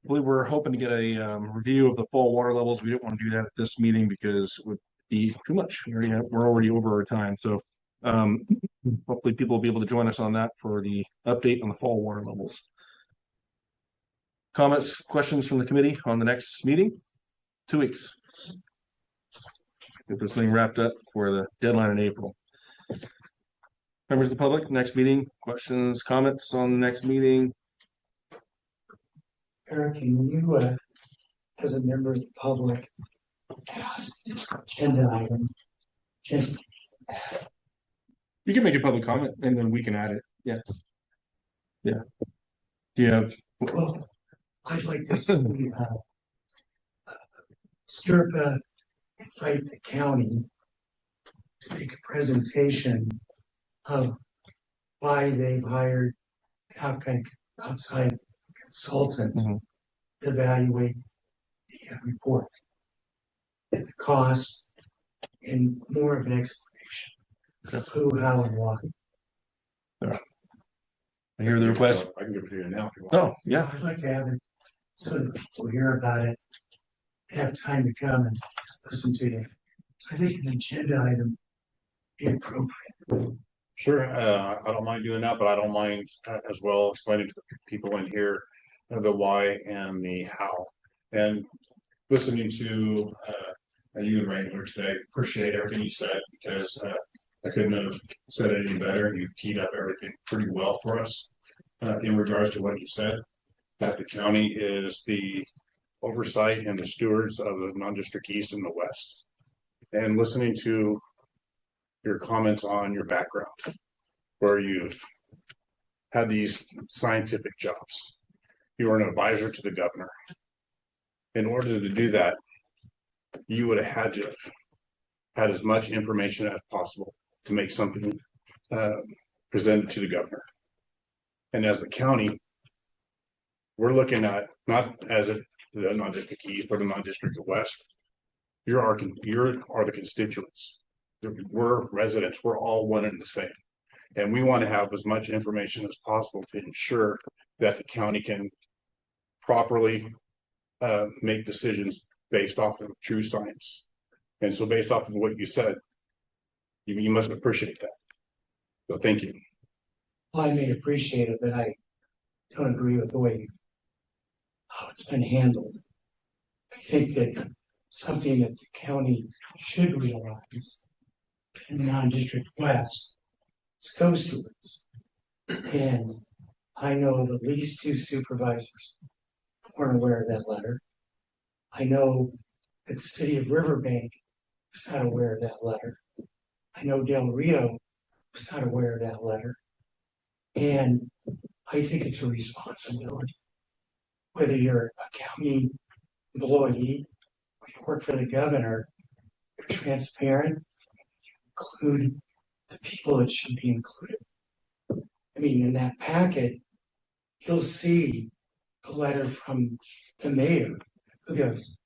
believe we're hoping to get a review of the fall water levels. We didn't want to do that at this meeting because it would be too much. We're already over our time. So hopefully people will be able to join us on that for the update on the fall water levels. Comments, questions from the committee on the next meeting? 2 weeks. Get this thing wrapped up for the deadline in April. Members of the public, next meeting, questions, comments on the next meeting? Eric, can you, as a member of the public, ask agenda item? Just You can make a public comment and then we can add it. Yeah. Yeah. Do you have? Well, I'd like to see STRGBA invite the county to make a presentation of why they've hired an outside consultant to evaluate the report and the cost, and more of an explanation of who, how, and why. I hear the request. I can give it to you now if you want. Oh, yeah. I'd like to have it so that people hear about it, have time to come and listen to it. I think an agenda item be appropriate. Sure, I don't mind doing that, but I don't mind as well explaining to the people in here the why and the how. And listening to you and Wrangler today, appreciate everything you said, because I couldn't have said it any better. You've teed up everything pretty well for us in regards to what you said, that the county is the oversight and the stewards of the non-district east and the west. And listening to your comments on your background, where you've had these scientific jobs. You were an advisor to the governor. In order to do that, you would have had to have had as much information as possible to make something presented to the governor. And as the county, we're looking at not as a the non-district east or the non-district west. You are the constituents. We're residents. We're all one and the same, and we want to have as much information as possible to ensure that the county can properly make decisions based off of true science. And so, based off of what you said, you must appreciate that. So, thank you. Well, I may appreciate it, but I don't agree with the way how it's been handled. I think that something that the county should realize in the non-district west is co-stewards. And I know of at least 2 supervisors who weren't aware of that letter. I know that the city of Riverbank was not aware of that letter. I know Del Rio was not aware of that letter. And I think it's a responsibility, whether you're a county employee or you work for the governor, you're transparent, you include the people that should be included. I mean, in that packet, you'll see a letter from the mayor who goes,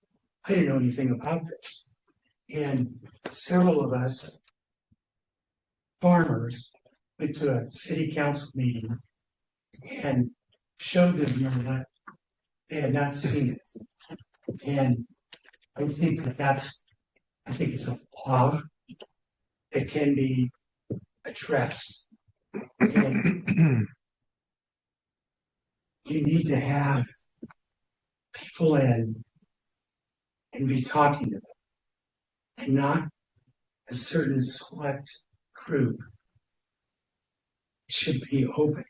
I didn't know anything about this. And several of us farmers went to a city council meeting and showed them your letter. They had not seen it. And I think I think it's a flaw that can be addressed. And you need to have people in and be talking to them, and not a certain select group. It should be open.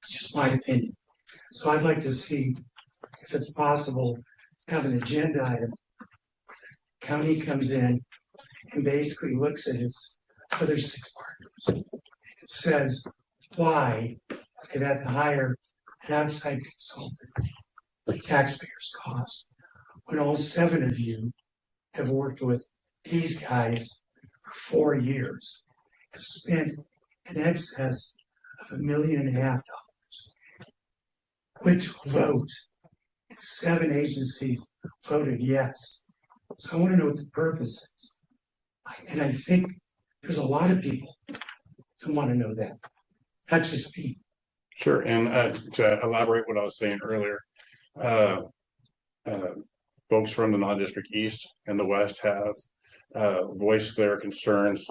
It's just my opinion. So I'd like to see, if it's possible, have an agenda item. County comes in and basically looks at its other 6 partners. It says why they've had to hire an outside consultant, like taxpayers' cost, when all 7 of you have worked with these guys for 4 years, have spent in excess of $1.5 million, went to a vote, and 7 agencies voted yes. So I want to know what the purpose is. And I think there's a lot of people who want to know that, not just me. Sure. And to elaborate what I was saying earlier, folks from the non-district east and the west have voiced their concerns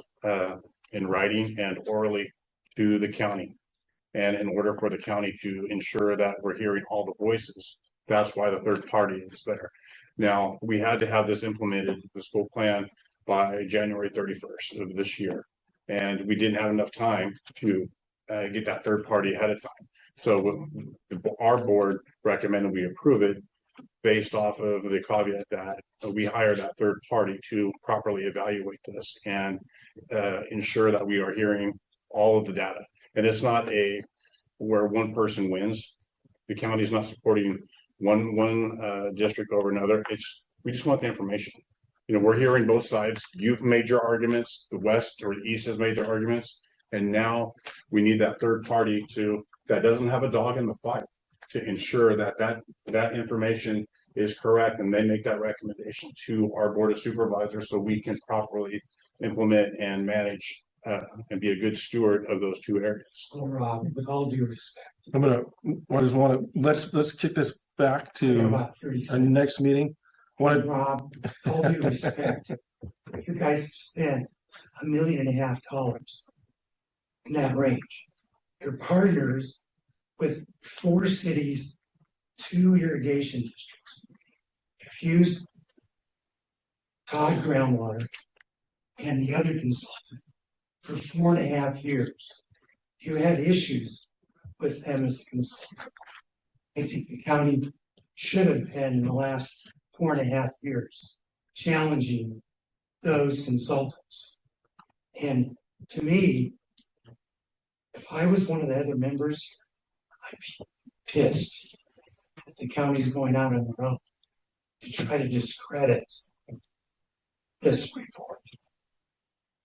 in writing and orally to the county. And in order for the county to ensure that we're hearing all the voices, that's why the third party is there. Now, we had to have this implemented, the school plan, by January 31st of this year. And we didn't have enough time to get that third party ahead of time. So our board recommended we approve it based off of the caveat that we hire that third party to properly evaluate this and ensure that we are hearing all of the data. And it's not where one person wins. The county is not supporting one district over another. We just want the information. You know, we're hearing both sides. You've made your arguments. The west or the east has made their arguments, and now we need that third party that doesn't have a dog in the fight to ensure that information is correct, and they make that recommendation to our board of supervisors so we can properly implement and manage and be a good steward of those 2 areas. So Rob, with all due respect, let's kick this back to about 30 our seconds. next meeting. Rob, with all due respect, you guys have spent $1.5 million in that range. You're partners with 4 cities, 2 irrigation districts. You've used Todd Groundwater and the other consultant for 4.5 years. You had issues with them as a consultant. I think the county should have been in the last 4.5 years challenging those consultants. And to me, if I was one of the other members, I'd be pissed that the county's going out on their own to try to discredit this report.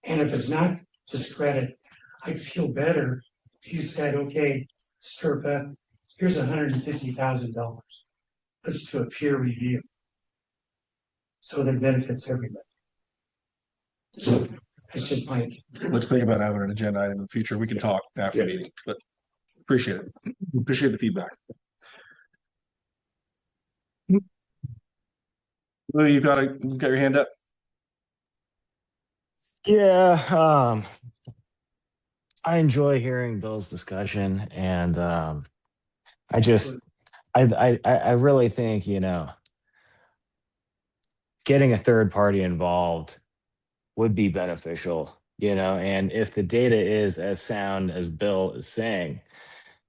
And if it's not discredit, I'd feel better if you said, okay, STRGBA, here's $150,000. Let's do a peer review. So that benefits everybody. So that's just my opinion. Let's think about having an agenda item in the future. We can talk after the meeting, but appreciate it. Appreciate the feedback. Well, you've got your hand up. Yeah, I enjoy hearing Bill's discussion, and I really think, getting a third party involved would be beneficial, and if the data is as sound as Bill is saying,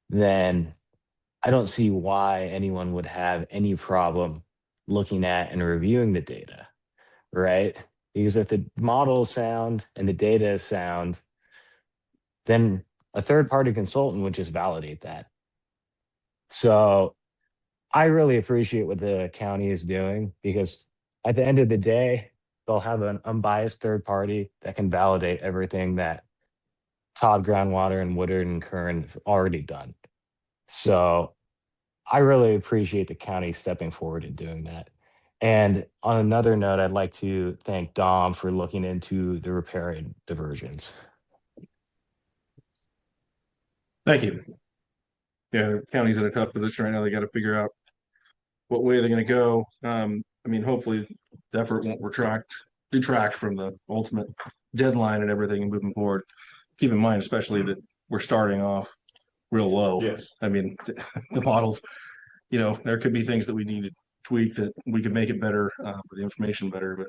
then I don't see why anyone would have any problem looking at and reviewing the data, right? Because if the model is sound and the data is sound, then a third party consultant would just validate that. So I really appreciate what the county is doing, because at the end of the day, they'll have an unbiased third party that can validate everything that Todd Groundwater and Woodard and Kern have already done. So I really appreciate the county stepping forward and doing that. And on another note, I'd like to thank Dom for looking into the riparian diversions. Thank you. Yeah, the county's in a tough position right now. They got to figure out what way they're going to go. Hopefully the effort won't detract from the ultimate deadline and everything and moving forward. Keep in mind, especially that we're starting off real low. Yes. The models, there could be things that we need to tweak that we could make it better, the information better. But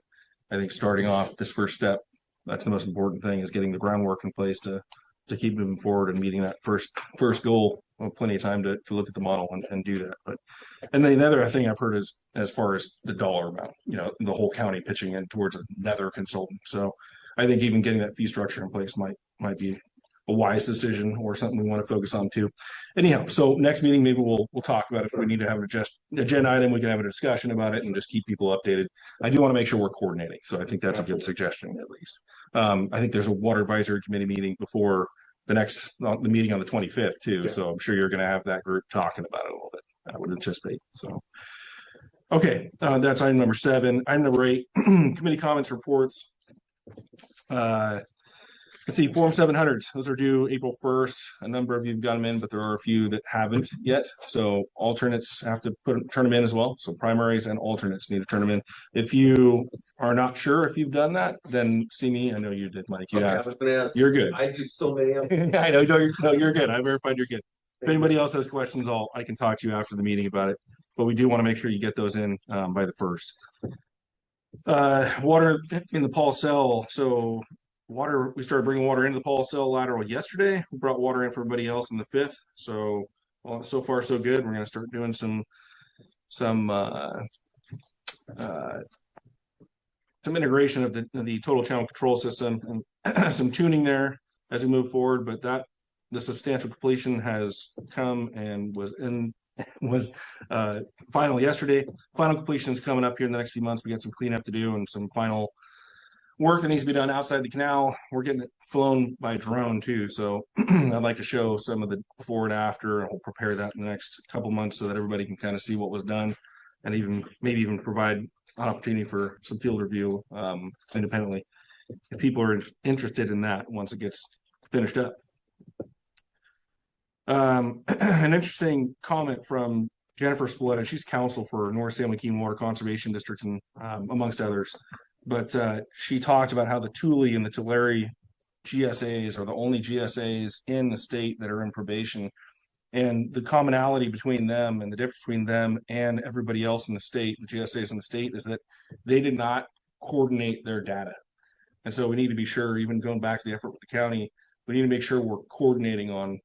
I think starting off this first step, that's the most important thing, is getting the groundwork in place to keep moving forward and meeting that first goal. Well, plenty of time to look at the model and do that. And then the other thing I've heard is, as far as the dollar amount, the whole county pitching in towards another consultant. So I think even getting that fee structure in place might be a wise decision, or something we want to focus on too. Anyhow, so next meeting, maybe we'll talk about it. If we need to have an agenda item, we can have a discussion about it and just keep people updated. I do want to make sure we're coordinating. So I think that's a good suggestion, at least. I think there's a water advisory committee meeting before the meeting on the 25th too. Yeah. So I'm sure you're going to have that group talking about it a little bit, I would anticipate. So, okay. That's item number 7. Item number 8, committee comments, reports. Let's see, Form 700s. Those are due April 1st. A number of you have got them in, but there are a few that haven't yet. So alternates have to turn them in as well. So primaries and alternates need to turn them in. If you are not sure if you've done that, then see me. I know you did, Mike. You asked. You're good. I do so many of them. I know. You're good. I verified you're good. If anybody else has questions, I can talk to you after the meeting about it. But we do want to make sure you get those in by the 1st. Water in the Paul Cell. So we started bringing water into the Paul Cell lateral yesterday. We brought water in for everybody else in the 5th. So so far so good. We're going to start doing some integration of the total channel control system and some tuning there as we move forward. But the substantial completion has come and was final yesterday. Final completion is coming up here in the next few months. We got some cleanup to do and some final work that needs to be done outside the canal. We're getting it flown by drone too. So I'd like to show some of the before and after, and we'll prepare that in the next couple months so that everybody can kind of see what was done, and maybe even provide an opportunity for some field review independently if people are interested in that once it gets finished up. An interesting comment from Jennifer Spoletta. She's counsel for North San Joaquin Water Conservation District, and amongst others. But she talked about how the Thule and the Tulare GSAs are the only GSAs in the state that are in probation. And the commonality between them and the difference between them and everybody else in the state, the GSAs in the state, is that they did not coordinate their data. And so we need to be sure, even going back to the effort with the county, we need to make sure we're coordinating on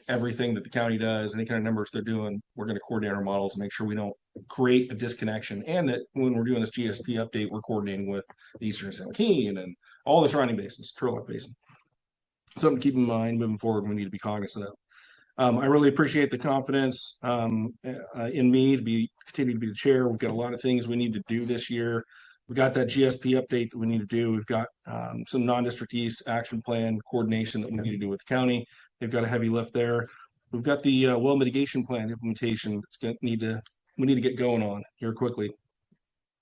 everything that the county does, any kind of numbers they're doing. We're going to coordinate our models and make sure we don't create a disconnection, and that when we're doing this GSP update, we're coordinating with the Eastern San Joaquin and all the surrounding basins, Turlock Basin. Something to keep in mind moving forward. We need to be cognizant of. I really appreciate the confidence in me to continue to be the chair. We've got a lot of things we need to do this year. We got that GSP update that we need to do. We've got some non-district east action plan coordination that we need to do with the county. They've got a heavy lift there. we've got the well mitigation plan implementation that's going to we need to get going on here quickly.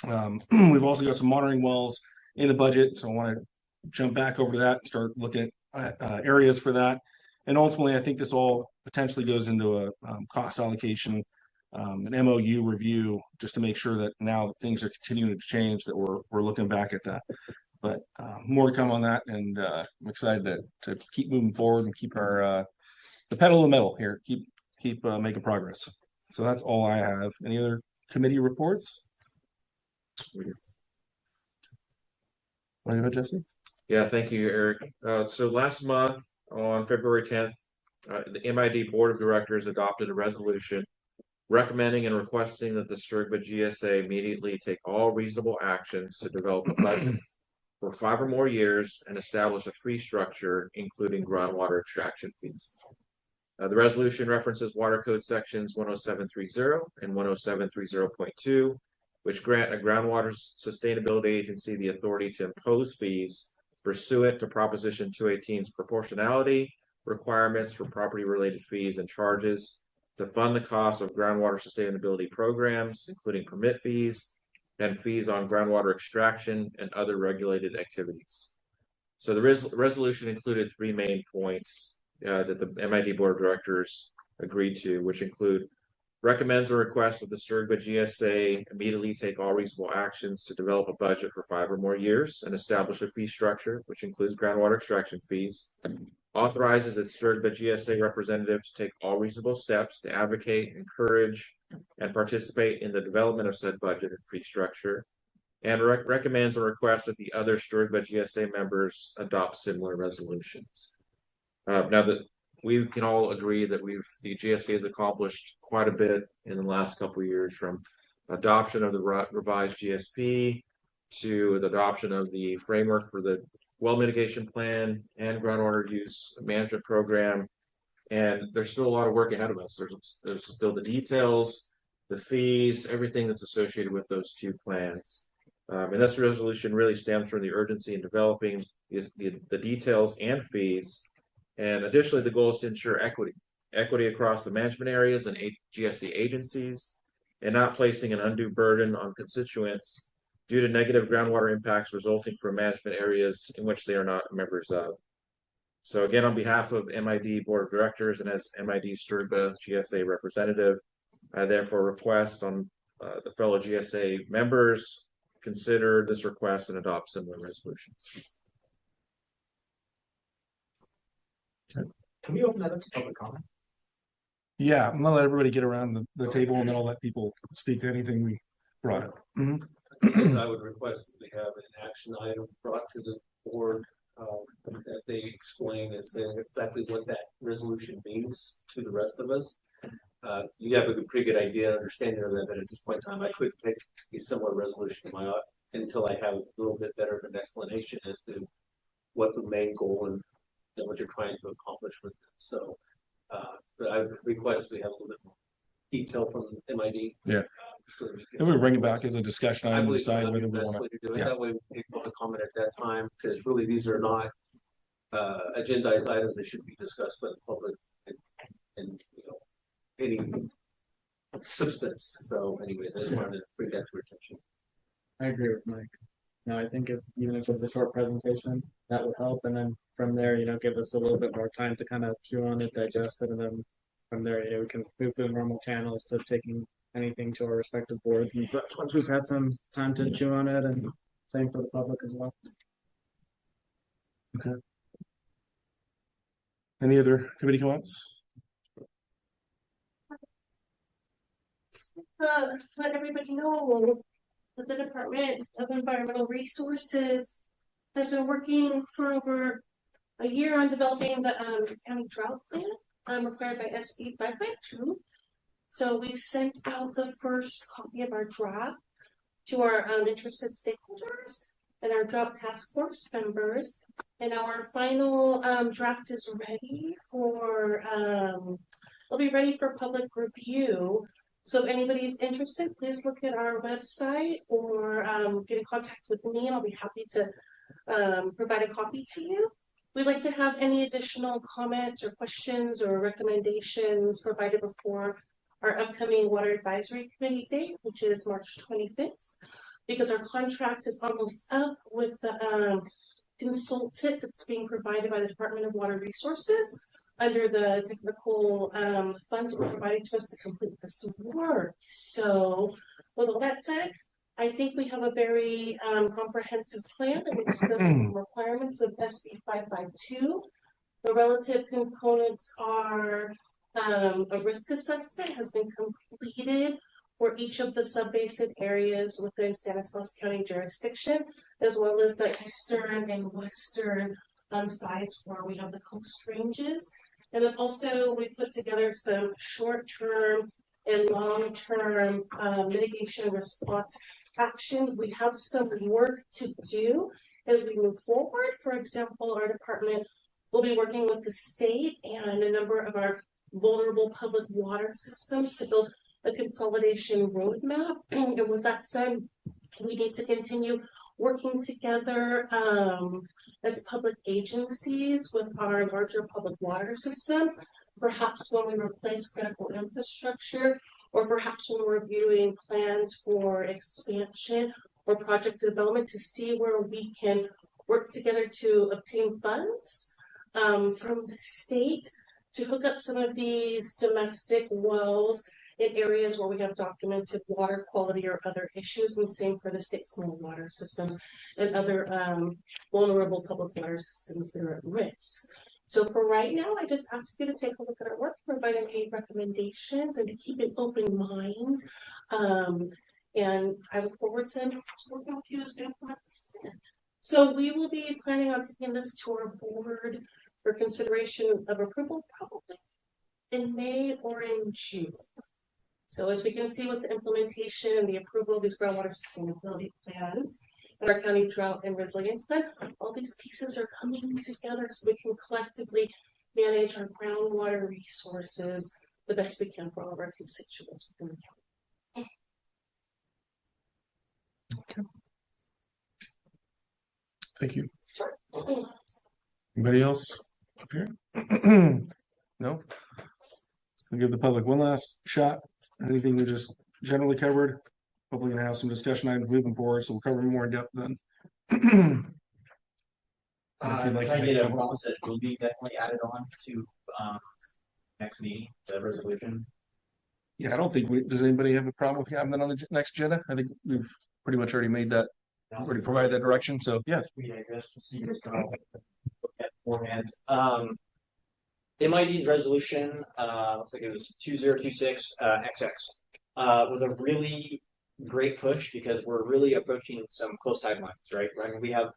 We've also got some monitoring wells in the budget, so I want to jump back over that and start looking at areas for that. And ultimately, I think this all potentially goes into a cost allocation, an MOU review, just to make sure that now that things are continuing to change, that we're looking back at that. But more to come on that, and I'm excited to keep moving forward and keep our the pedal to the metal here, keep making progress. So that's all I have. Any other committee reports? Want to go ahead, Jesse? Yeah, thank you, Eric. So last month on February 10th, the MID Board of Directors adopted a resolution recommending and requesting that the STRGBA GSA immediately take all reasonable actions to develop a budget for 5 or more years and establish a fee structure, including groundwater extraction fees. The resolution references Water Code sections 10730 and 10730.2, which grant a groundwater sustainability agency the authority to impose fees pursuant to Proposition 218's proportionality requirements for property-related fees and charges, to fund the cost of groundwater sustainability programs, including permit fees and fees on groundwater extraction and other regulated activities. So the resolution included 3 main points that the MID Board of Directors agreed to, which include recommends a request that the STRGBA GSA immediately take all reasonable actions to develop a budget for 5 or more years and establish a fee structure, which includes groundwater extraction fees, authorizes its STRGBA GSA representative to take all reasonable steps to advocate, encourage, and participate in the development of said budget and fee structure, and recommends a request that the other STRGBA GSA members adopt similar resolutions. Now that we can all agree that the GSA has accomplished quite a bit in the last couple of years, from adoption of the revised GSP to the adoption of the framework for the well mitigation plan and groundwater use management program. And there's still a lot of work ahead of us. There's still the details, the fees, everything that's associated with those 2 plans. And this resolution really stems from the urgency in developing the details and fees. And additionally, the goal is to ensure equity across the management areas and GSA agencies, and not placing an undue burden on constituents due to negative groundwater impacts resulting from management areas in which they are not members of. So again, on behalf of MID Board of Directors and as MID STRGBA GSA representative, I therefore request on the fellow GSA members consider this request and adopt similar resolutions. Can we open that up to public comment? Yeah, I'm gonna let everybody get around the table, and then I'll let people speak to anything we brought up. I would request that we have an action item brought to the board that they explain exactly what that resolution means to the rest of us. You have a pretty good idea, understanding of that, but at this point in time, I couldn't take a similar resolution to my until I have a little bit better of an explanation as to what the main goal and what you're trying to accomplish with it. So, but I would request we have a little bit more detail from MID. Yeah. So that And we bring it back as a discussion item and decide whether we want to do it. Yeah. That way we can take comment at that time, because really these are not agendized items that should be discussed by the public and any substance. So anyways, I just wanted to bring that to your attention. I agree with Mike. No, I think even if it's a short presentation, that would help. And then from there, give us a little bit more time to kind of chew on it, digest it. And then from there, we can move through the normal channels to taking anything to our respective boards and such once we've had some time to chew on it, and same for the public as well. Okay. Any other committee comments? Let everybody know that the Department of Environmental Resources has been working for over a year on developing the county drought plan required by SB 552. So we've sent out the first copy of our draft to our interested stakeholders and our drought task force members. And our final draft is ready for, it'll be ready for public review. So if anybody's interested, please look at our website or get in contact with me. I'll be happy to provide a copy to you. we'd like to have any additional comments or questions or recommendations provided before our upcoming Water Advisory Committee date, which is March 25th, because our contract is almost up with the consultant that's being provided by the Department of Water Resources under the technical funds that were provided to us to complete this work. So with all that said, I think we have a very comprehensive plan that meets the requirements of SB 552. The relative components are a risk assessment has been completed for each of the sub-basin areas within Stanislaus County jurisdiction, as well as the eastern and western sides where we have the coast ranges. And then also we put together some short-term and long-term mitigation response action. We have some work to do as we move forward. For example, our department will be working with the state and a number of our vulnerable public water systems to build a consolidation roadmap. And with that said, we need to continue working together as public agencies with our larger public water systems, perhaps when we replace critical infrastructure, or perhaps when we're reviewing plans for expansion or project development, to see where we can work together to obtain funds from the state to hook up some of these domestic wells in areas where we have documented water quality or other issues, and same for the state small water systems and other vulnerable public water systems that are at risk. So for right now, I just ask you to take a look at our work, provide any recommendations, and to keep an open mind. And I look forward to working with you as we implement this plan. So we will be planning on taking this to our board for consideration of approval, probably in May or in June. So as we can see with the implementation and the approval of these groundwater sustainability plans and our county drought and resilience plan, all these pieces are coming together so we can collectively manage our groundwater resources the best we can for all of our constituents within the county. Okay. Thank you. Anybody else up here? No? I'll give the public one last shot. Anything we just generally covered? Hopefully gonna have some discussion items moving forward, so we'll cover more in depth then. Can I get a promise that will be definitely added on to next meeting, the resolution? Yeah, I don't think does anybody have a problem with having that on the next agenda? I think we've pretty much already made that, already provided that direction, so yeah. Beforehand. MID's resolution, looks like it was 2026 XX, was a really great push because we're really approaching some close timelines, right? I mean, we have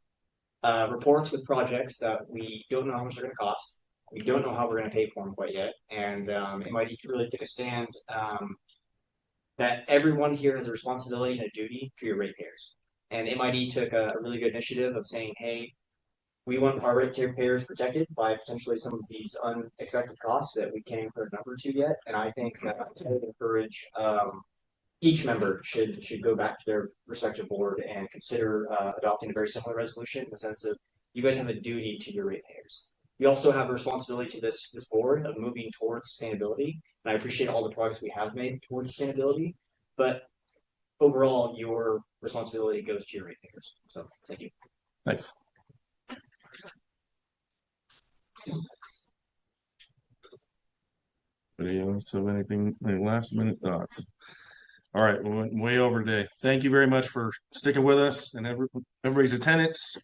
reports with projects that we don't know how much they're going to cost. We don't know how we're going to pay for them quite yet. And MID really took a stand that everyone here has a responsibility and a duty to your ratepayers. And MID took a really good initiative of saying, hey, we want our ratepayers protected by potentially some of these unexpected costs that we can't put a number to yet. And I think that I would encourage each member should go back to their respective board and consider adopting a very similar resolution in the sense of you guys have a duty to your ratepayers. We also have a responsibility to this board of moving towards sustainability. And I appreciate all the progress we have made towards sustainability, but overall, your responsibility goes to your ratepayers. So thank you. Thanks. Anybody else have anything, any last minute thoughts? All right, we went way over today. Thank you very much for sticking with us and everybody's attendance.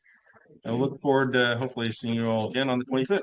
I look forward to hopefully seeing you all again on the 25th.